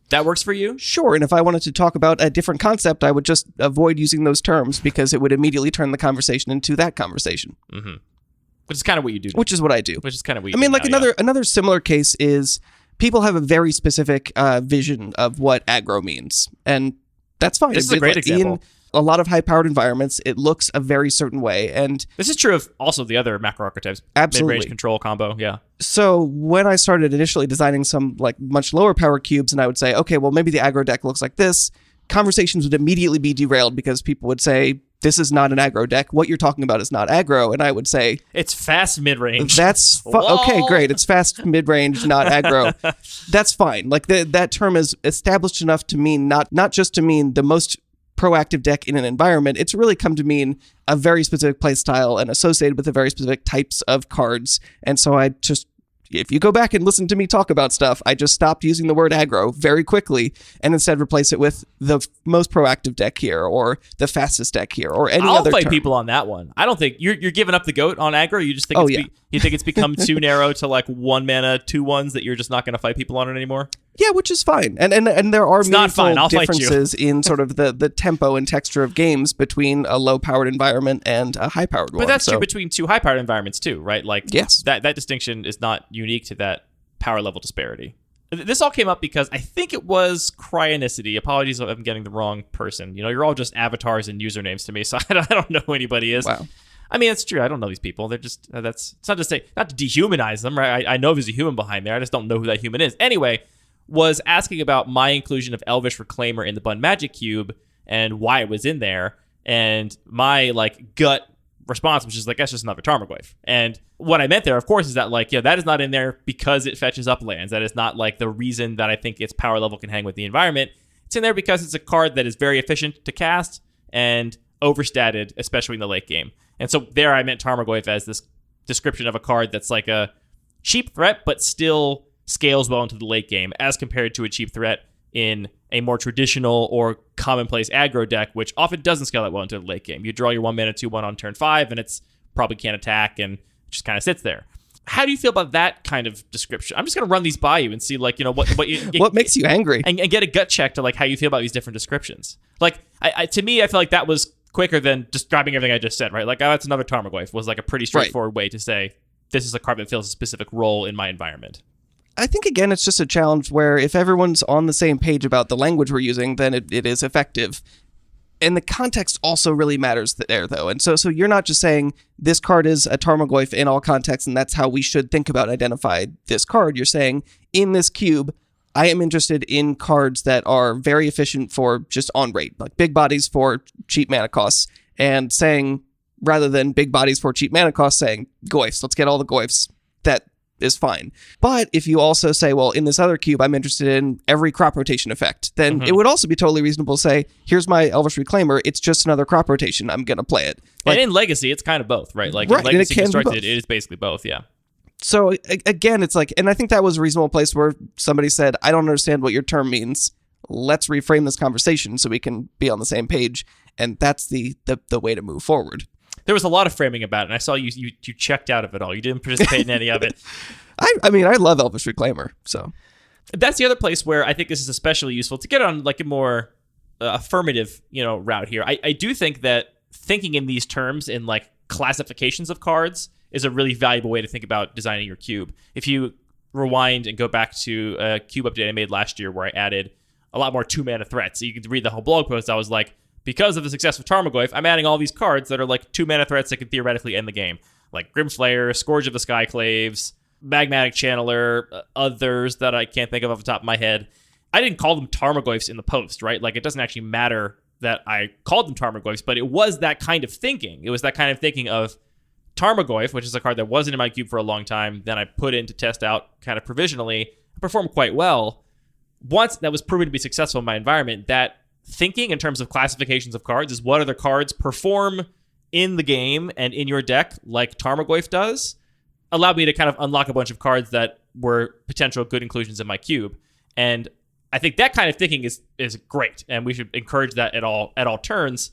that works for you? Sure, and if I wanted to talk about a different concept, I would just avoid using those terms because it would immediately turn the conversation into that conversation. Which is kind of what you do. Which is what I do. Which is kind of what you do. I mean, like now, another similar case is people have a very specific vision of what aggro means, and that's fine. This is a great example. In a lot of high-powered environments, it looks a very certain way, and this is true of also the other macro archetypes. Absolutely. Mid-range control combo, yeah. So when I started initially designing some like much lower power cubes, and I would say, okay, well, maybe the aggro deck looks like this, conversations would immediately be derailed because people would say, this is not an aggro deck. What you're talking about is not aggro. And I would say, it's fast mid-range. That's okay, great. It's fast mid-range, not aggro. That's fine. Like that term is established enough to mean not just to mean the most proactive deck in an environment. It's really come to mean a very specific play style and associated with a very specific types of cards. And so I just, if you go back and listen to me talk about stuff, I just stopped using the word aggro very quickly and instead replace it with the most proactive deck here or the fastest deck here or any other term. I'll fight people on that one. I don't think you're giving up the goat on aggro. You just think you think it's become too narrow to like 1 mana 2/1s that you're just not going to fight people on it anymore. Yeah, which is fine. And there are meaningful differences in sort of the tempo and texture of games between a low-powered environment and a high-powered one. But that's true between two high-powered environments too, right? Like, yes. That distinction is not unique to that power level disparity. This all came up because I think it was Cryonicity. Apologies if I'm getting the wrong person. You know, you're all just avatars and usernames to me, so I don't know who anybody is. Wow. I mean, it's true. I don't know these people. They're just, it's not to say, not to dehumanize them, right? I know there's a human behind there. I just don't know who that human is. Anyway, was asking about my inclusion of Elvish Reclaimer in the Bun Magic Cube and why it was in there. And my like gut response was just like, that's just another Tarmogoyf. And what I meant there, of course, is that like, yeah, that is not in there because it fetches up lands. That is not like the reason that I think its power level can hang with the environment. It's in there because it's a card that is very efficient to cast and overstated, especially in the late game. And so there I meant Tarmogoyf as this description of a card that's like a cheap threat, but still scales well into the late game as compared to a cheap threat in a more traditional or commonplace aggro deck, which often doesn't scale that well into the late game. You draw your 1 mana 2/1 on turn 5, and it's probably can't attack and just kind of sits there. How do you feel about that kind of description? I'm just going to run these by you and see, like, you know, what you, what makes you angry, and get a gut check to like how you feel about these different descriptions. Like, to me, I feel like that was quicker than describing everything I just said, right? Like, oh, that's another Tarmogoyf was like a pretty straightforward way to say this is a card that fills a specific role in my environment. I think, again, it's just a challenge where if everyone's on the same page about the language we're using, then it is effective. And the context also really matters there, though. And so you're not just saying this card is a Tarmogoyf in all contexts, and that's how we should think about identifying this card. You're saying, in this cube, I am interested in cards that are very efficient for just on rate, like big bodies for cheap mana costs, and saying, rather than big bodies for cheap mana costs, saying, Goyfs, let's get all the Goyfs. That is fine. But if you also say, well, in this other cube, I'm interested in every crop rotation effect, then it would also be totally reasonable to say, here's my Elvish Reclaimer. It's just another crop rotation. I'm going to play it. Like, and in Legacy, it's kind of both, right? Like, in Legacy Constructed, it is basically both, yeah. So, again, it's like, and I think that was a reasonable place where somebody said, I don't understand what your term means. Let's reframe this conversation so we can be on the same page. And that's the way to move forward. There was a lot of framing about it, and I saw you checked out of it all. You didn't participate in any of it. I mean, I love Elvish Reclaimer, so. That's the other place where I think this is especially useful to get on like a more affirmative, route here. I do think that thinking in these terms in like classifications of cards is a really valuable way to think about designing your cube. If you rewind and go back to a cube update I made last year where I added a lot more 2-mana threats. So you can read the whole blog post. I was like, because of the success of Tarmogoyf, I'm adding all these cards that are like 2-mana threats that could theoretically end the game. Like Grimslayer, Scourge of the Skyclaves, Magmatic Channeler, others that I can't think of off the top of my head. I didn't call them Tarmogoyfs in the post, right? Like, it doesn't actually matter that I called them Tarmogoyfs, but it was that kind of thinking. It was that kind of thinking of Tarmogoyf, which is a card that wasn't in my cube for a long time, then I put in to test out kind of provisionally, performed quite well. Once that was proven to be successful in my environment, that thinking in terms of classifications of cards is what other cards perform in the game and in your deck, like Tarmogoyf does, allowed me to kind of unlock a bunch of cards that were potential good inclusions in my cube. And I think that kind of thinking is great, and we should encourage that at all turns.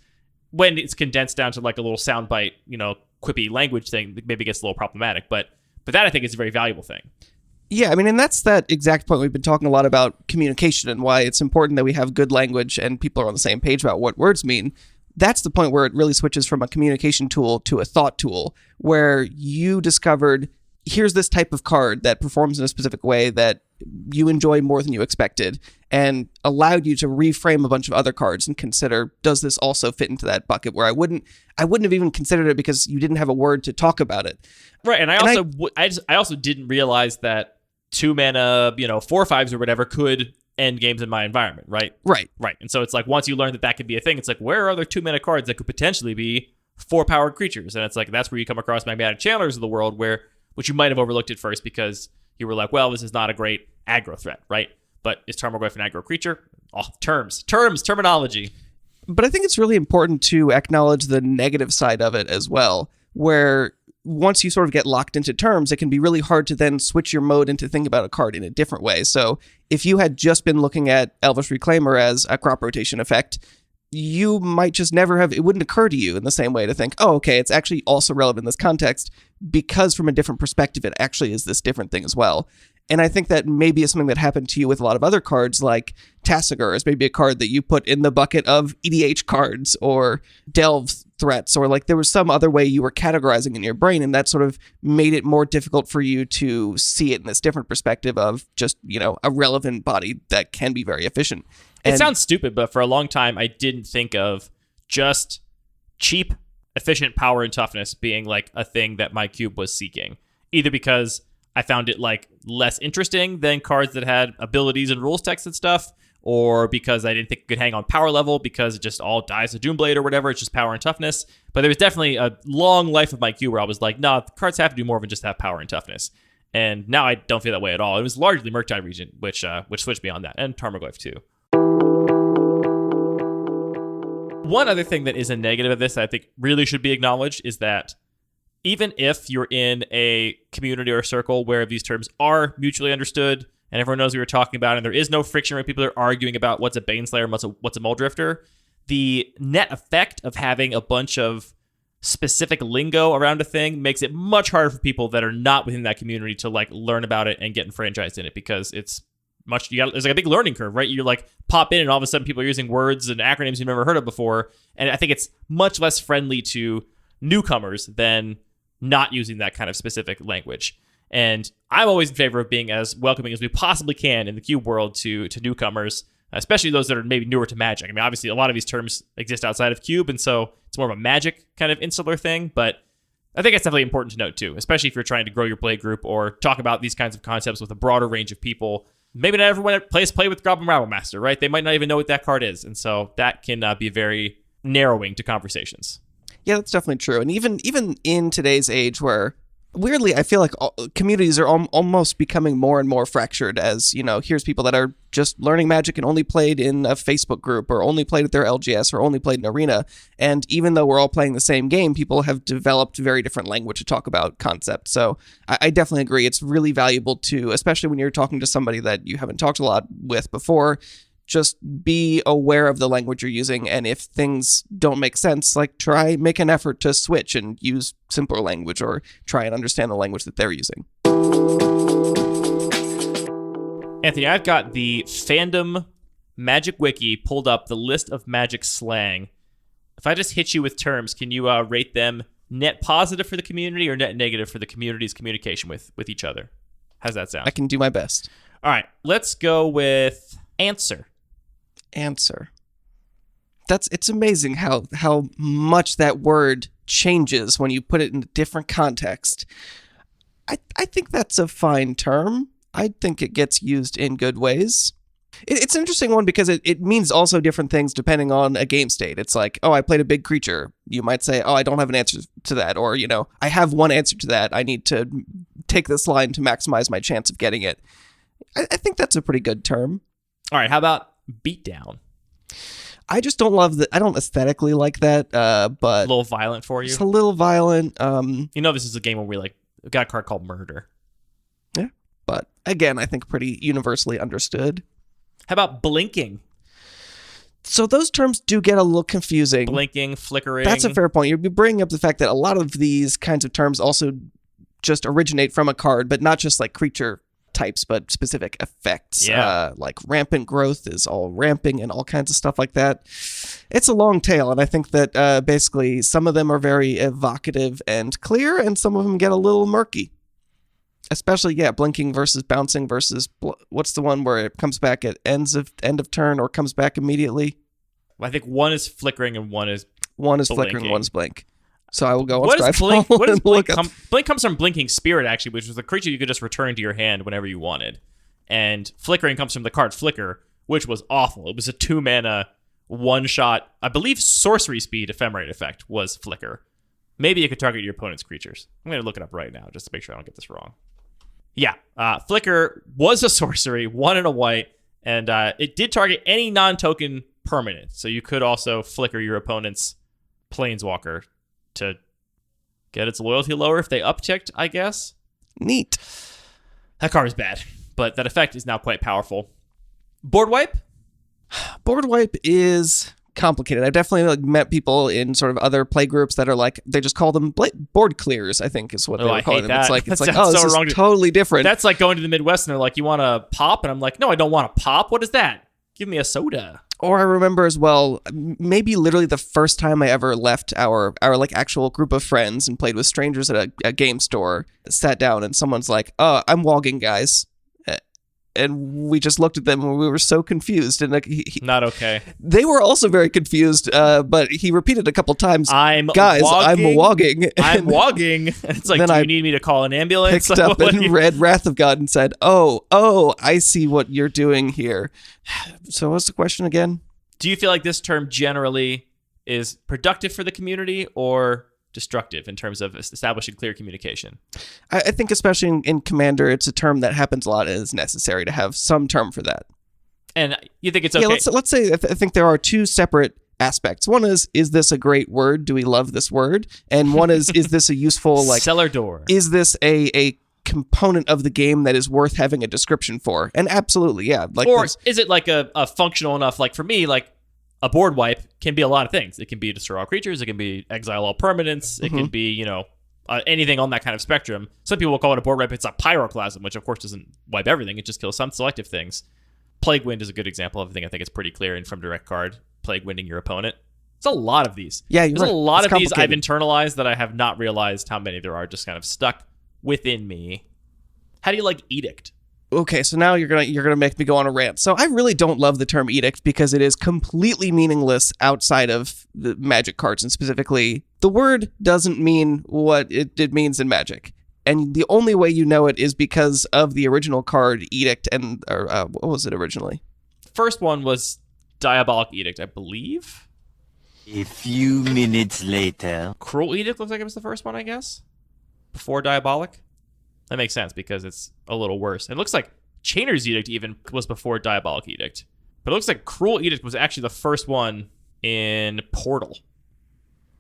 When it's condensed down to like a little soundbite, quippy language thing, maybe gets a little problematic. But that I think is a very valuable thing. Yeah, I mean, and that's that exact point. We've been talking a lot about communication and why it's important that we have good language and people are on the same page about what words mean. That's the point where it really switches from a communication tool to a thought tool, where you discovered, here's this type of card that performs in a specific way that you enjoy more than you expected, and allowed you to reframe a bunch of other cards and consider, does this also fit into that bucket, where I wouldn't have even considered it because you didn't have a word to talk about it. Right, and I also didn't realize that 2-mana, 4/5s or whatever could end games in my environment, right? Right. And so it's like, once you learn that could be a thing, it's like, where are other 2-mana cards that could potentially be 4-powered creatures? And it's like, that's where you come across Magmatic Channelers of the world, which you might have overlooked at first because you were like, well, this is not a great aggro threat, right? But is Tarmogoyf an aggro creature? Oh, terminology. But I think it's really important to acknowledge the negative side of it as well, where once you sort of get locked into terms, it can be really hard to then switch your mode into thinking about a card in a different way. So if you had just been looking at Elvish Reclaimer as a crop rotation effect, you might just never have, it wouldn't occur to you in the same way to think, oh, okay, it's actually also relevant in this context, because from a different perspective, it actually is this different thing as well. And I think that maybe is something that happened to you with a lot of other cards, like Tassiger is maybe a card that you put in the bucket of EDH cards or Delve threats, or like there was some other way you were categorizing in your brain, and that sort of made it more difficult for you to see it in this different perspective of just, a relevant body that can be very efficient. It sounds stupid, but for a long time, I didn't think of just cheap, efficient power and toughness being like a thing that my cube was seeking, either because I found it like less interesting than cards that had abilities and rules text and stuff, or because I didn't think it could hang on power level because it just all dies to Doomblade or whatever. It's just power and toughness. But there was definitely a long life of my cube where I was like, no, the cards have to do more than just have power and toughness. And now I don't feel that way at all. It was largely Murktide Regent, which switched me on that, and Tarmogoyf too. One other thing that is a negative of this that I think really should be acknowledged is that even if you're in a community or a circle where these terms are mutually understood and everyone knows what you're talking about, and there is no friction where people are arguing about what's a Baneslayer and what's a Muldrifter, the net effect of having a bunch of specific lingo around a thing makes it much harder for people that are not within that community to like learn about it and get enfranchised in it, because it's there's like a big learning curve, right? You like pop in and all of a sudden people are using words and acronyms you've never heard of before, and I think it's much less friendly to newcomers than not using that kind of specific language. And I'm always in favor of being as welcoming as we possibly can in the cube world to newcomers, especially those that are maybe newer to Magic. I mean, obviously a lot of these terms exist outside of cube, and so it's more of a Magic kind of insular thing, but I think it's definitely important to note too, especially if you're trying to grow your play group or talk about these kinds of concepts with a broader range of people. Maybe not everyone plays play with Goblin Rabblemaster, right? They might not even know what that card is, and so that can be very narrowing to conversations. Yeah, that's definitely true. And even in today's age where, weirdly, I feel like communities are almost becoming more and more fractured, as, here's people that are just learning Magic and only played in a Facebook group, or only played at their LGS, or only played in Arena. And even though we're all playing the same game, people have developed very different language to talk about concepts. So I definitely agree. It's really valuable to, especially when you're talking to somebody that you haven't talked a lot with before, just be aware of the language you're using, and if things don't make sense, like make an effort to switch and use simpler language, or try and understand the language that they're using. Anthony, I've got the fandom Magic Wiki pulled up, the list of Magic slang. If I just hit you with terms, can you rate them net positive for the community or net negative for the community's communication with each other? How's that sound? I can do my best. All right, let's go with answer. It's amazing how much that word changes when you put it in a different context. I think that's a fine term. I think it gets used in good ways. It's an interesting one because it means also different things depending on a game state. It's like, oh, I played a big creature. You might say, oh, I don't have an answer to that. Or, I have one answer to that. I need to take this line to maximize my chance of getting it. I think that's a pretty good term. All right, how about beatdown? I just don't love I don't aesthetically like that, but... A little violent for you? It's a little violent. This is a game where we got a card called Murder. Yeah, but again, I think pretty universally understood. How about blinking? So those terms do get a little confusing. Blinking, flickering. That's a fair point. You're bringing up the fact that a lot of these kinds of terms also just originate from a card, but not just like creature types, but specific effects. Yeah. Like rampant growth is all ramping and all kinds of stuff like that. It's a long tail, and I think that basically some of them are very evocative and clear, and some of them get a little murky. Especially, blinking versus bouncing versus what's the one where it comes back at end of turn or comes back immediately? I think one is flickering and one is flickering and one is blink. So I will go on What does blink blink blink comes from blinking spirit, actually, which was a creature you could just return to your hand whenever you wanted. And flickering comes from the card Flicker, which was awful. It was a 2-mana, one-shot, I believe sorcery speed ephemerate effect was Flicker. Maybe it could target your opponent's creatures. I'm going to look it up right now just to make sure I don't get this wrong. Yeah, Flicker was a sorcery, 1 and a white, and it did target any non-token permanent. So you could also flicker your opponent's planeswalker to get its loyalty lower if they upticked, I guess. Neat. That card is bad, but that effect is now quite powerful. Board wipe? Board wipe is complicated. I've definitely met people in sort of other play groups that are like, they just call them board clears, I think is what they were calling them. That. It's like, oh, this is totally different. That's like going to the Midwest and they're like, you want a pop? And I'm like, no, I don't want a pop. What is that? Give me a soda. Or I remember as well, maybe literally the first time I ever left our like actual group of friends and played with strangers at a game store, sat down and someone's like, oh, I'm wogging, guys. And we just looked at them and we were so confused. And not okay. They were also very confused, but he repeated a couple times, I'm wogging. I'm wogging. And it's like, do you need me to call an ambulance? Picked up and read Wrath of God and said, oh, I see what you're doing here. So what's the question again? Do you feel like this term generally is productive for the community or destructive in terms of establishing clear communication? I think especially in Commander, it's a term that happens a lot and is necessary to have some term for that. And you think it's okay? Yeah, let's say I think there are two separate aspects. One is this a great word? Do we love this word? And one is this a useful, like... Cellar door. Is this a component of the game that is worth having a description for? And absolutely, yeah. Like, or is it like a functional enough, like for me, like a board wipe can be a lot of things. It can be destroy all creatures. It can be exile all permanents. It can be, anything on that kind of spectrum. Some people will call it a board wipe. It's a pyroclasm, which of course doesn't wipe everything. It just kills some selective things. Plague Wind is a good example of a thing I think it's pretty clear and from direct card. Plague Winding your opponent. There's a lot of these. Yeah, There's a lot of these I've internalized that I have not realized how many there are just kind of stuck within me. How do you like edict? Okay, so now you're gonna make me go on a rant. So I really don't love the term edict because it is completely meaningless outside of the Magic cards, and specifically, the word doesn't mean what it means in Magic. And the only way you know it is because of the original card, Edict, and what was it originally? First one was Diabolic Edict, I believe. A few minutes later. Cruel Edict looks like it was the first one, I guess. Before Diabolic. That makes sense because it's a little worse. It looks like Chainer's Edict even was before Diabolic Edict. But it looks like Cruel Edict was actually the first one in Portal.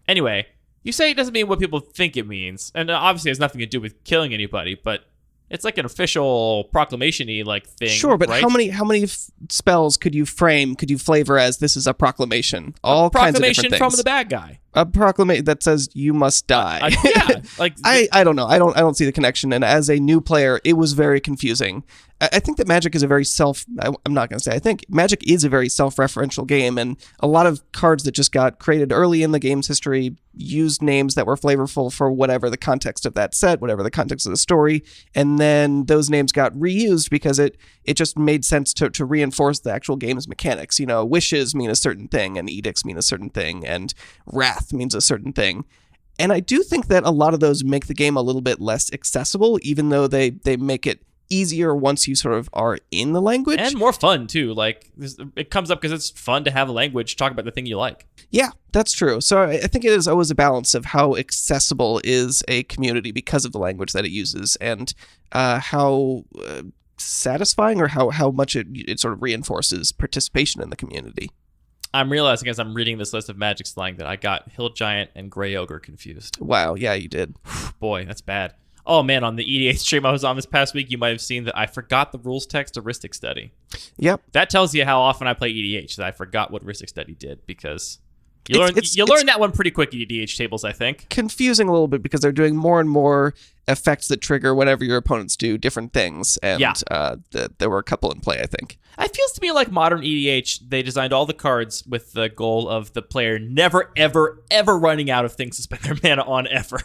Anyway, you say it doesn't mean what people think it means. And obviously it has nothing to do with killing anybody, but it's like an official proclamation-y like thing. Sure, but right? how many spells could you flavor as this is a proclamation? All kinds of different things. Proclamation from the bad guy. A proclamation that says you must die. Yeah, like I don't know. I don't see the connection. And as a new player, it was very confusing. I think that Magic is a very I'm not going to say. I think Magic is a very self-referential game, and a lot of cards that just got created early in the game's history used names that were flavorful for whatever the context of that set, whatever the context of the story, and then those names got reused because it just made sense to reinforce the actual game's mechanics. Wishes mean a certain thing, and edicts mean a certain thing, and wrath means a certain thing. And I do think that a lot of those make the game a little bit less accessible, even though they make it easier once you sort of are in the language. And more fun, too. Like, it comes up because it's fun to have a language, talk about the thing you like. Yeah, that's true. So I think it is always a balance of how accessible is a community because of the language that it uses, and how satisfying or how much it sort of reinforces participation in the community. I'm realizing as I'm reading this list of magic slang that I got Hill Giant and Grey Ogre confused. Wow, yeah, you did. Boy, that's bad. Oh man, on the EDH stream I was on this past week, you might have seen that I forgot the rules text of Ristic Study. Yep. That tells you how often I play EDH, that I forgot what Ristic Study did, because you learn that one pretty quick in EDH tables, I think. Confusing a little bit because they're doing more and more effects that trigger whenever your opponents do different things, and there were a couple in play, I think. It feels to me like modern EDH, they designed all the cards with the goal of the player never, ever, ever running out of things to spend their mana on ever.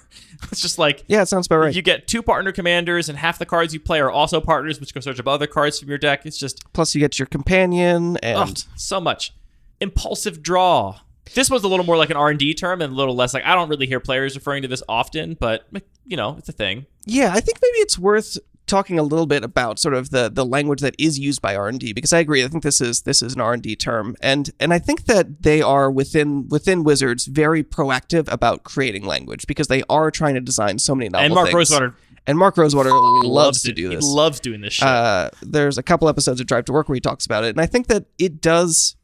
It's just like... Yeah, it sounds about right. You get 2 partner commanders, and half the cards you play are also partners, which go search up other cards from your deck. It's just... Plus you get your companion, and... so much. Impulsive draw. This was a little more like an R&D term and a little less like... I don't really hear players referring to this often, but, it's a thing. Yeah, I think maybe it's worth talking a little bit about sort of the language that is used by R&D, because I agree. I think this is an R&D term, and I think that they are within Wizards very proactive about creating language, because they are trying to design so many novel things. And Mark Rosewater loves to do this. He loves doing this shit. There's a couple episodes of Drive to Work where he talks about it, and I think that it does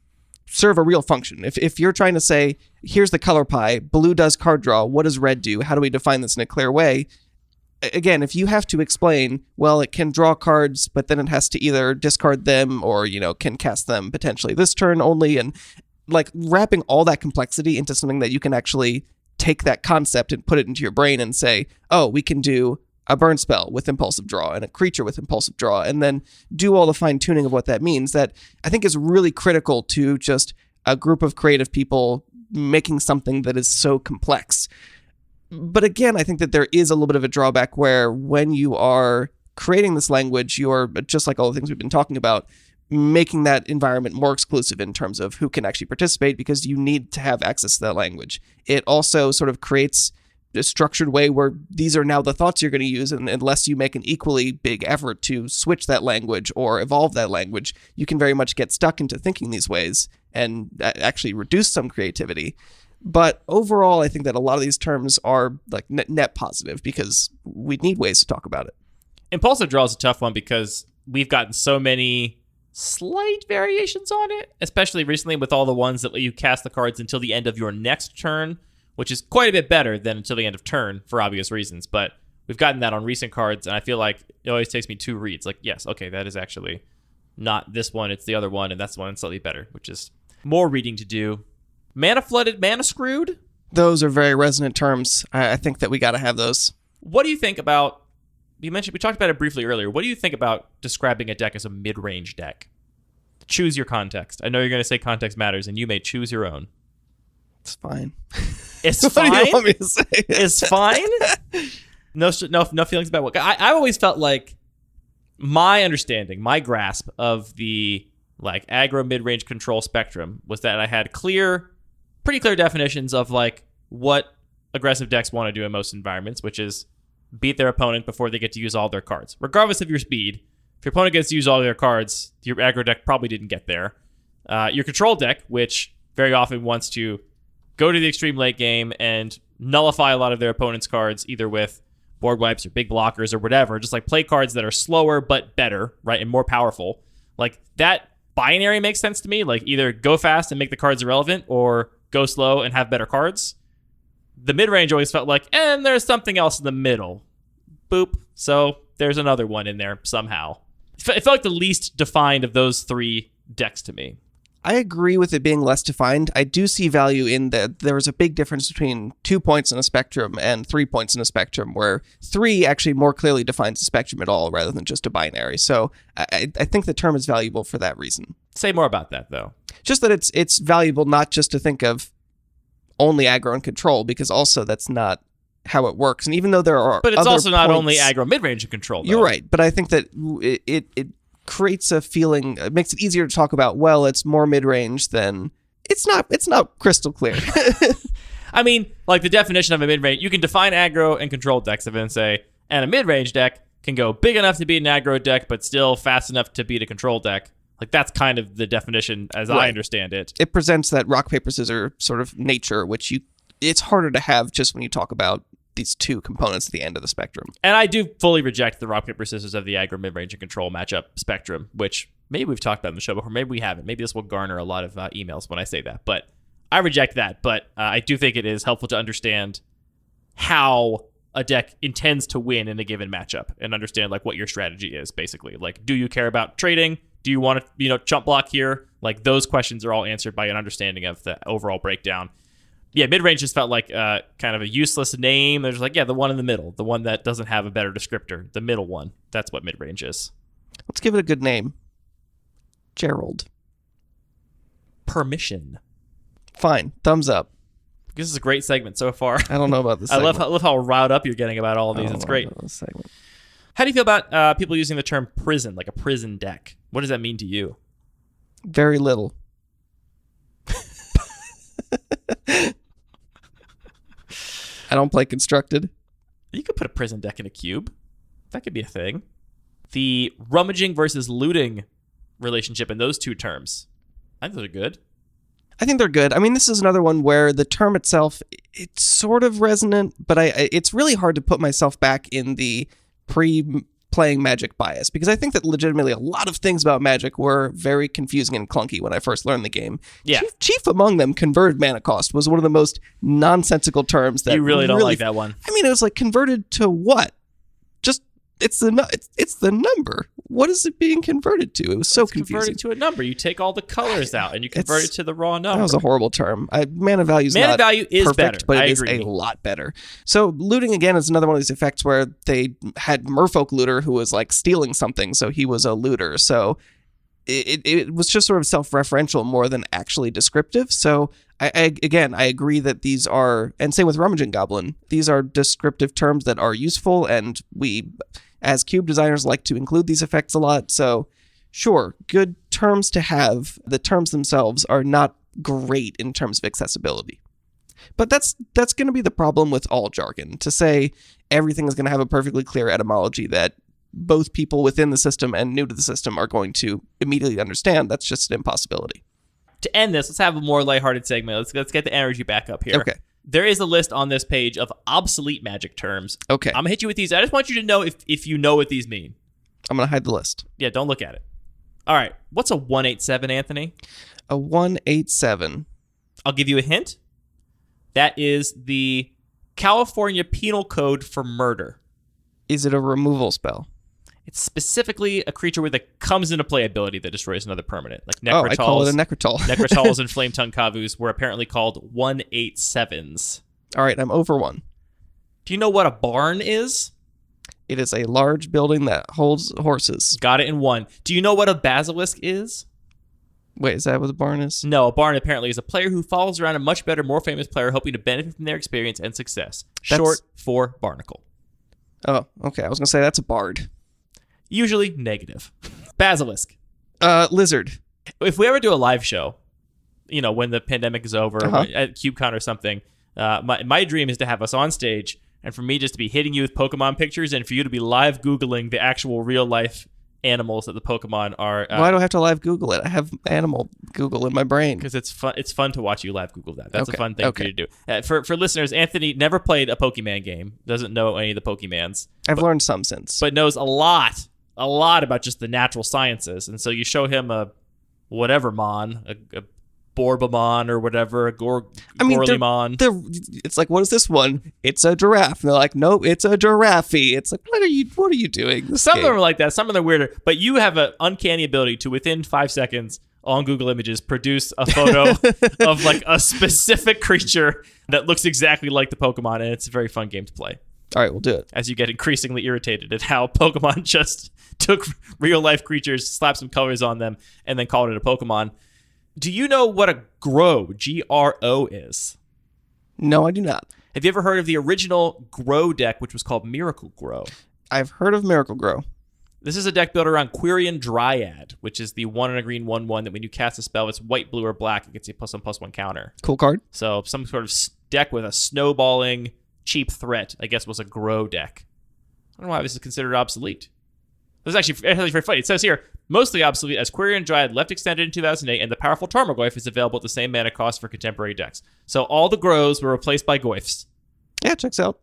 serve a real function. If you're trying to say, here's the color pie, blue does card draw, what does red do? How do we define this in a clear way? Again, if you have to explain, well, it can draw cards, but then it has to either discard them or, can cast them potentially this turn only, and like wrapping all that complexity into something that you can actually take that concept and put it into your brain and say, oh, we can do a burn spell with impulsive draw and a creature with impulsive draw, and then do all the fine tuning of what that means, that I think is really critical to just a group of creative people making something that is so complex. But again, I think that there is a little bit of a drawback where when you are creating this language, you're, just like all the things we've been talking about, making that environment more exclusive in terms of who can actually participate, because you need to have access to that language. It also sort of creates a structured way where these are now the thoughts you're going to use, and unless you make an equally big effort to switch that language or evolve that language, you can very much get stuck into thinking these ways and actually reduce some creativity. But overall, I think that a lot of these terms are like net positive, because we need ways to talk about it. Impulsive draw is a tough one because we've gotten so many slight variations on it, especially recently with all the ones that let you cast the cards until the end of your next turn, which is quite a bit better than until the end of turn for obvious reasons. But we've gotten that on recent cards, and I feel like it always takes me 2 reads. Like, yes, okay, that is actually not this one, it's the other one, and that's the one that's slightly better, which is more reading to do. Mana flooded, mana screwed? Those are very resonant terms. I think that we got to have those. What do you think about, we talked about it briefly earlier, what do you think about describing a deck as a mid-range deck? Choose your context. I know you're going to say context matters, and you may choose your own. It's fine. It's what fine? do you want me to say? It's fine? No feelings about what? I always felt like my understanding, my grasp of the like aggro mid-range control spectrum was that I had pretty clear definitions of like what aggressive decks want to do in most environments, which is beat their opponent before they get to use all their cards. Regardless of your speed, if your opponent gets to use all their cards, your aggro deck probably didn't get there. Your control deck, which very often wants to go to the extreme late game and nullify a lot of their opponent's cards, either with board wipes or big blockers or whatever, just like play cards that are slower but better, right, and more powerful. Like that binary makes sense to me. Like either go fast and make the cards irrelevant, or go slow and have better cards. The mid-range always felt like, and there's something else in the middle. Boop. So there's another one in there somehow. It felt like the least defined of those 3 decks to me. I agree with it being less defined. I do see value in that there is a big difference between 2 points in a spectrum and 3 points in a spectrum, where 3 actually more clearly defines the spectrum at all rather than just a binary. So I think the term is valuable for that reason. Say more about that, though. Just that it's valuable not just to think of only aggro and control, because also that's not how it works. And even though there are But it's other also not points, only aggro mid-range and control, though. You're right, but I think that it creates a feeling, it makes it easier to talk about, well, it's more mid-range than it's not crystal clear. I mean, like the definition of a mid-range, you can define aggro and control decks and then say, and a mid-range deck can go big enough to be an aggro deck, but still fast enough to beat a control deck. Like, that's kind of the definition as I understand it. It presents that rock, paper, scissors sort of nature, which it's harder to have just when you talk about these two components at the end of the spectrum. And I do fully reject the rock, paper, scissors of the aggro, mid-range, and control matchup spectrum, which maybe we've talked about in the show before. Maybe we haven't. Maybe this will garner a lot of emails when I say that. But I reject that. But I do think it is helpful to understand how a deck intends to win in a given matchup and understand like what your strategy is, basically. Like, do you care about trading? Do you want to, chump block here? Like, those questions are all answered by an understanding of the overall breakdown. Yeah, mid-range just felt like kind of a useless name. There's like, the one in the middle, the one that doesn't have a better descriptor, the middle one. That's what mid-range is. Let's give it a good name. Gerald. Permission. Fine. Thumbs up. This is a great segment so far. I don't know about this I love how riled up you're getting about all of these. It's great. How do you feel about people using the term prison, like a prison deck? What does that mean to you? Very little. I don't play constructed. You could put a prison deck in a cube. That could be a thing. The rummaging versus looting relationship in those two terms, I think those are good. I think they're good. I mean, this is another one where the term itself, it's sort of resonant, but it's really hard to put myself back in the pre-playing Magic bias, because I think that legitimately a lot of things about Magic were very confusing and clunky when I first learned the game. Yeah. Chief among them, converted mana cost, was one of the most nonsensical terms that you really don't like that one. I mean, it was like, converted to what? Just it's the number. What is it being converted to? It was so confusing. Converted to a number. You take all the colors out and you convert it to the raw number. That was a horrible term. Mana value is perfect, better, but it is agree. a lot better. So looting again is another one of these effects where they had Merfolk looter who was like stealing something, so he was a looter. So it was just sort of self-referential more than actually descriptive. So I agree that these are, and same with rummaging goblin, these are descriptive terms that are useful, and we, as cube designers, like to include these effects a lot. So sure, good terms to have. The terms themselves are not great in terms of accessibility. But that's going to be the problem with all jargon. To say everything is going to have a perfectly clear etymology that both people within the system and new to the system are going to immediately understand, that's just an impossibility. To end this, let's have a more lighthearted segment. Let's get the energy back up here. Okay. There is a list on this page of obsolete Magic terms. Okay. I'm going to hit you with these. I just want you to know if you know what these mean. I'm going to hide the list. Yeah, don't look at it. All right. What's a 187, Anthony? A 187. I'll give you a hint. That is the California Penal Code for murder. Is it a removal spell? It's specifically a creature with a comes into play ability that destroys another permanent. Like Necrotals. Oh, I call it a Necrotol. Necrotals and Flame Tongue Kavus were apparently called 187s. All right, I'm over one. Do you know what a barn is? It is a large building that holds horses. Got it in one. Do you know what a basilisk is? Wait, is that what the barn is? No, a barn apparently is a player who follows around a much better, more famous player hoping to benefit from their experience and success. Short for barnacle. Oh, okay. I was going to say that's a bard. Usually negative. Basilisk. Lizard. If we ever do a live show, when the pandemic is over, at CubeCon or something, my dream is to have us on stage and for me just to be hitting you with Pokemon pictures and for you to be live Googling the actual real life animals that the Pokemon are. Why do I have to live Google it? I have animal Google in my brain. Because it's fun. It's fun to watch you live Google that. That's a fun thing for you to do. For listeners, Anthony never played a Pokemon game. Doesn't know any of the Pokemans. I've learned some since. But knows a lot about just the natural sciences. And so you show him a whatever mon, a Borbamon or whatever, a Gorlymon. It's like, what is this one? It's a giraffe. And they're like, no, it's a giraffe. It's like, what are you doing? Some of them are like that. Some of them are weirder. But you have an uncanny ability to, within 5 seconds on Google Images, produce a photo of like a specific creature that looks exactly like the Pokemon. And it's a very fun game to play. All right, we'll do it. As you get increasingly irritated at how Pokemon just took real life creatures, slapped some colors on them, and then called it a Pokemon. Do you know what a Grow, G-R-O, is? No, I do not. Have you ever heard of the original Grow deck, which was called Miracle Grow? I've heard of Miracle Grow. This is a deck built around Quirion Dryad, which is the 1 and a green 1/1 that when you cast a spell, it's white, blue, or black, it gets a +1/+1 counter. Cool card. So some sort of deck with a snowballing cheap threat, I guess, was a Grow deck. I don't know why this is considered obsolete. This is actually very funny. It says here, mostly obsolete as Query and Dryad left extended in 2008, and the powerful Tarmogoyf is available at the same mana cost for contemporary decks. So all the Grows were replaced by Goyfs. Yeah, checks out.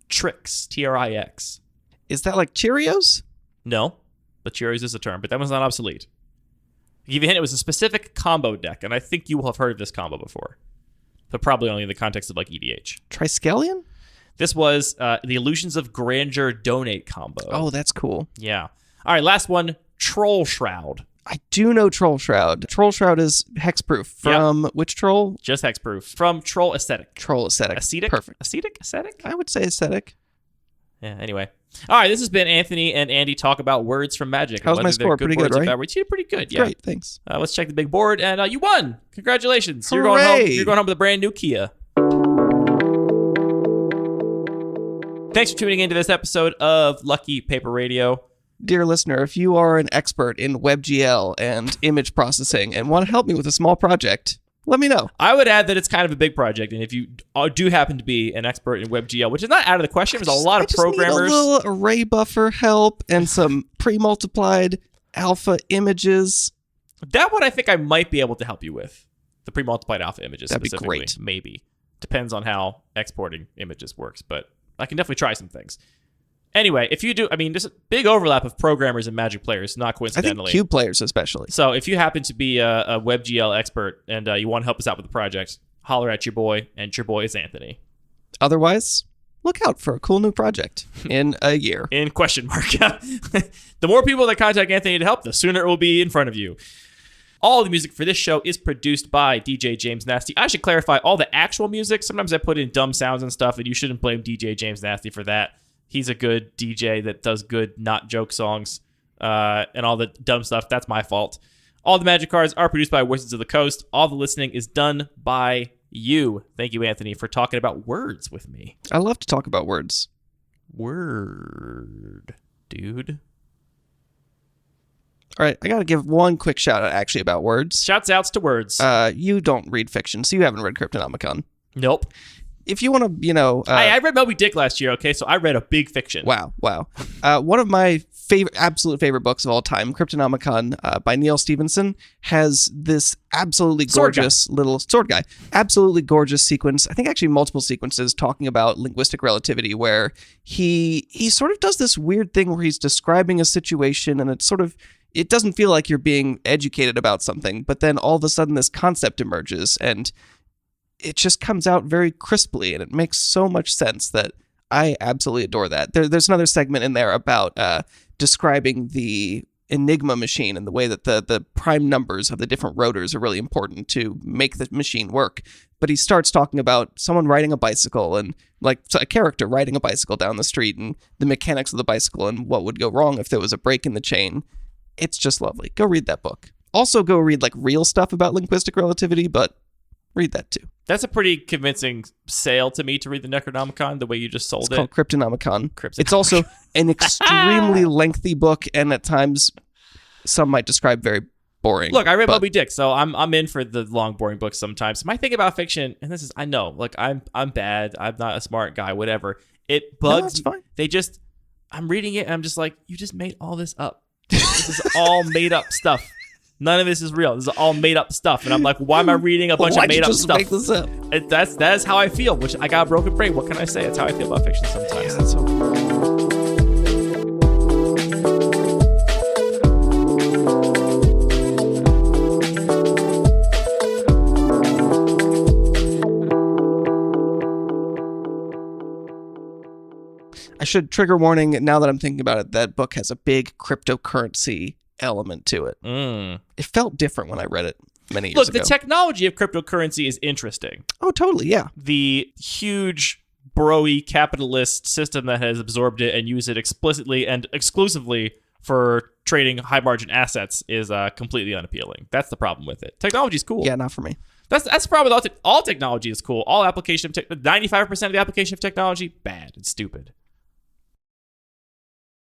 Trix, Trix. Is that like Cheerios? No, but Cheerios is a term, but that one's not obsolete. To give you a hint, it was a specific combo deck, and I think you will have heard of this combo before, but probably only in the context of like EDH. Triskelion? This was the Illusions of Grandeur Donate combo. Oh, that's cool. Yeah. All right, last one, Troll Shroud. I do know Troll Shroud. Troll Shroud is hexproof. From which troll? Just hexproof. From Troll Aesthetic. Troll Aesthetic. Ascetic? Perfect. Ascetic? Aesthetic? I would say aesthetic. Yeah, anyway. All right, this has been Anthony and Andy talk about words from Magic. How's my score? Pretty good, right? You did pretty good, yeah. Great, thanks. Let's check the big board, and you won. Congratulations. Hooray. You're going home with a brand new Kia. Thanks for tuning into this episode of Lucky Paper Radio. Dear listener, if you are an expert in WebGL and image processing and want to help me with a small project, let me know. I would add that it's kind of a big project, and if you do happen to be an expert in WebGL, which is not out of the question, there's a lot of programmers. Need a little array buffer help and some pre-multiplied alpha images. That one I think I might be able to help you with. The pre-multiplied alpha images. That'd be specifically. great. Maybe. Depends on how exporting images works, but I can definitely try some things. Anyway, if you do, there's a big overlap of programmers and Magic players, not coincidentally. I think Cube players especially. So if you happen to be a WebGL expert and you want to help us out with the project, holler at your boy, and your boy is Anthony. Otherwise, look out for a cool new project in a year. In question mark. The more people that contact Anthony to help, the sooner it will be in front of you. All the music for this show is produced by DJ James Nasty. I should clarify, all the actual music, sometimes I put in dumb sounds and stuff, and you shouldn't blame DJ James Nasty for that. He's a good DJ that does good not joke songs, and all the dumb stuff. That's my fault. All the Magic cards are produced by Voices of the Coast. All the listening is done by you. Thank you, Anthony, for talking about words with me. I love to talk about words. Word, dude. All right, I got to give one quick shout out actually about words. Shouts outs to words. You don't read fiction, so you haven't read Cryptonomicon. Nope. If you want to, I read Moby Dick last year, okay? So I read a big fiction. Wow. One of my absolute favorite books of all time, Cryptonomicon by Neil Stephenson, has this absolutely gorgeous little sword guy. Absolutely gorgeous sequence. I think actually multiple sequences talking about linguistic relativity where he sort of does this weird thing where he's describing a situation and it doesn't feel like you're being educated about something, but then all of a sudden this concept emerges and it just comes out very crisply and it makes so much sense that I absolutely adore that. There's another segment in there about describing the Enigma machine and the way that the prime numbers of the different rotors are really important to make the machine work. But he starts talking about someone riding a bicycle and like a character riding a bicycle down the street and the mechanics of the bicycle and what would go wrong if there was a break in the chain. It's just lovely. Go read that book. Also go read like real stuff about linguistic relativity, but read that too. That's a pretty convincing sale to me to read the Necronomicon, the way you just sold it. It's called Cryptonomicon. It's also an extremely lengthy book, and at times some might describe very boring. Look, I read Moby Dick, so I'm in for the long, boring books sometimes. My thing about fiction, and this is, I know, like I'm bad, I'm not a smart guy, whatever. It bugs. No, it's fine. I'm reading it, and I'm just like, you just made all this up. This is all made up stuff. None of this is real. This is all made up stuff. And I'm like, why am I reading a bunch of made up stuff? Make this up? That's how I feel, which I got a broken brain. What can I say? That's how I feel about fiction sometimes. Yeah, that's so I should trigger warning, now that I'm thinking about it, that book has a big cryptocurrency element to it. It felt different when I read it many years ago. Look, the technology of cryptocurrency is interesting. Oh, totally, yeah. The huge bro-y capitalist system that has absorbed it and used it explicitly and exclusively for trading high-margin assets is completely unappealing. That's the problem with it. Technology's cool. Yeah, not for me. That's the problem with all technology is cool. All application of 95% of the application of technology, bad and stupid.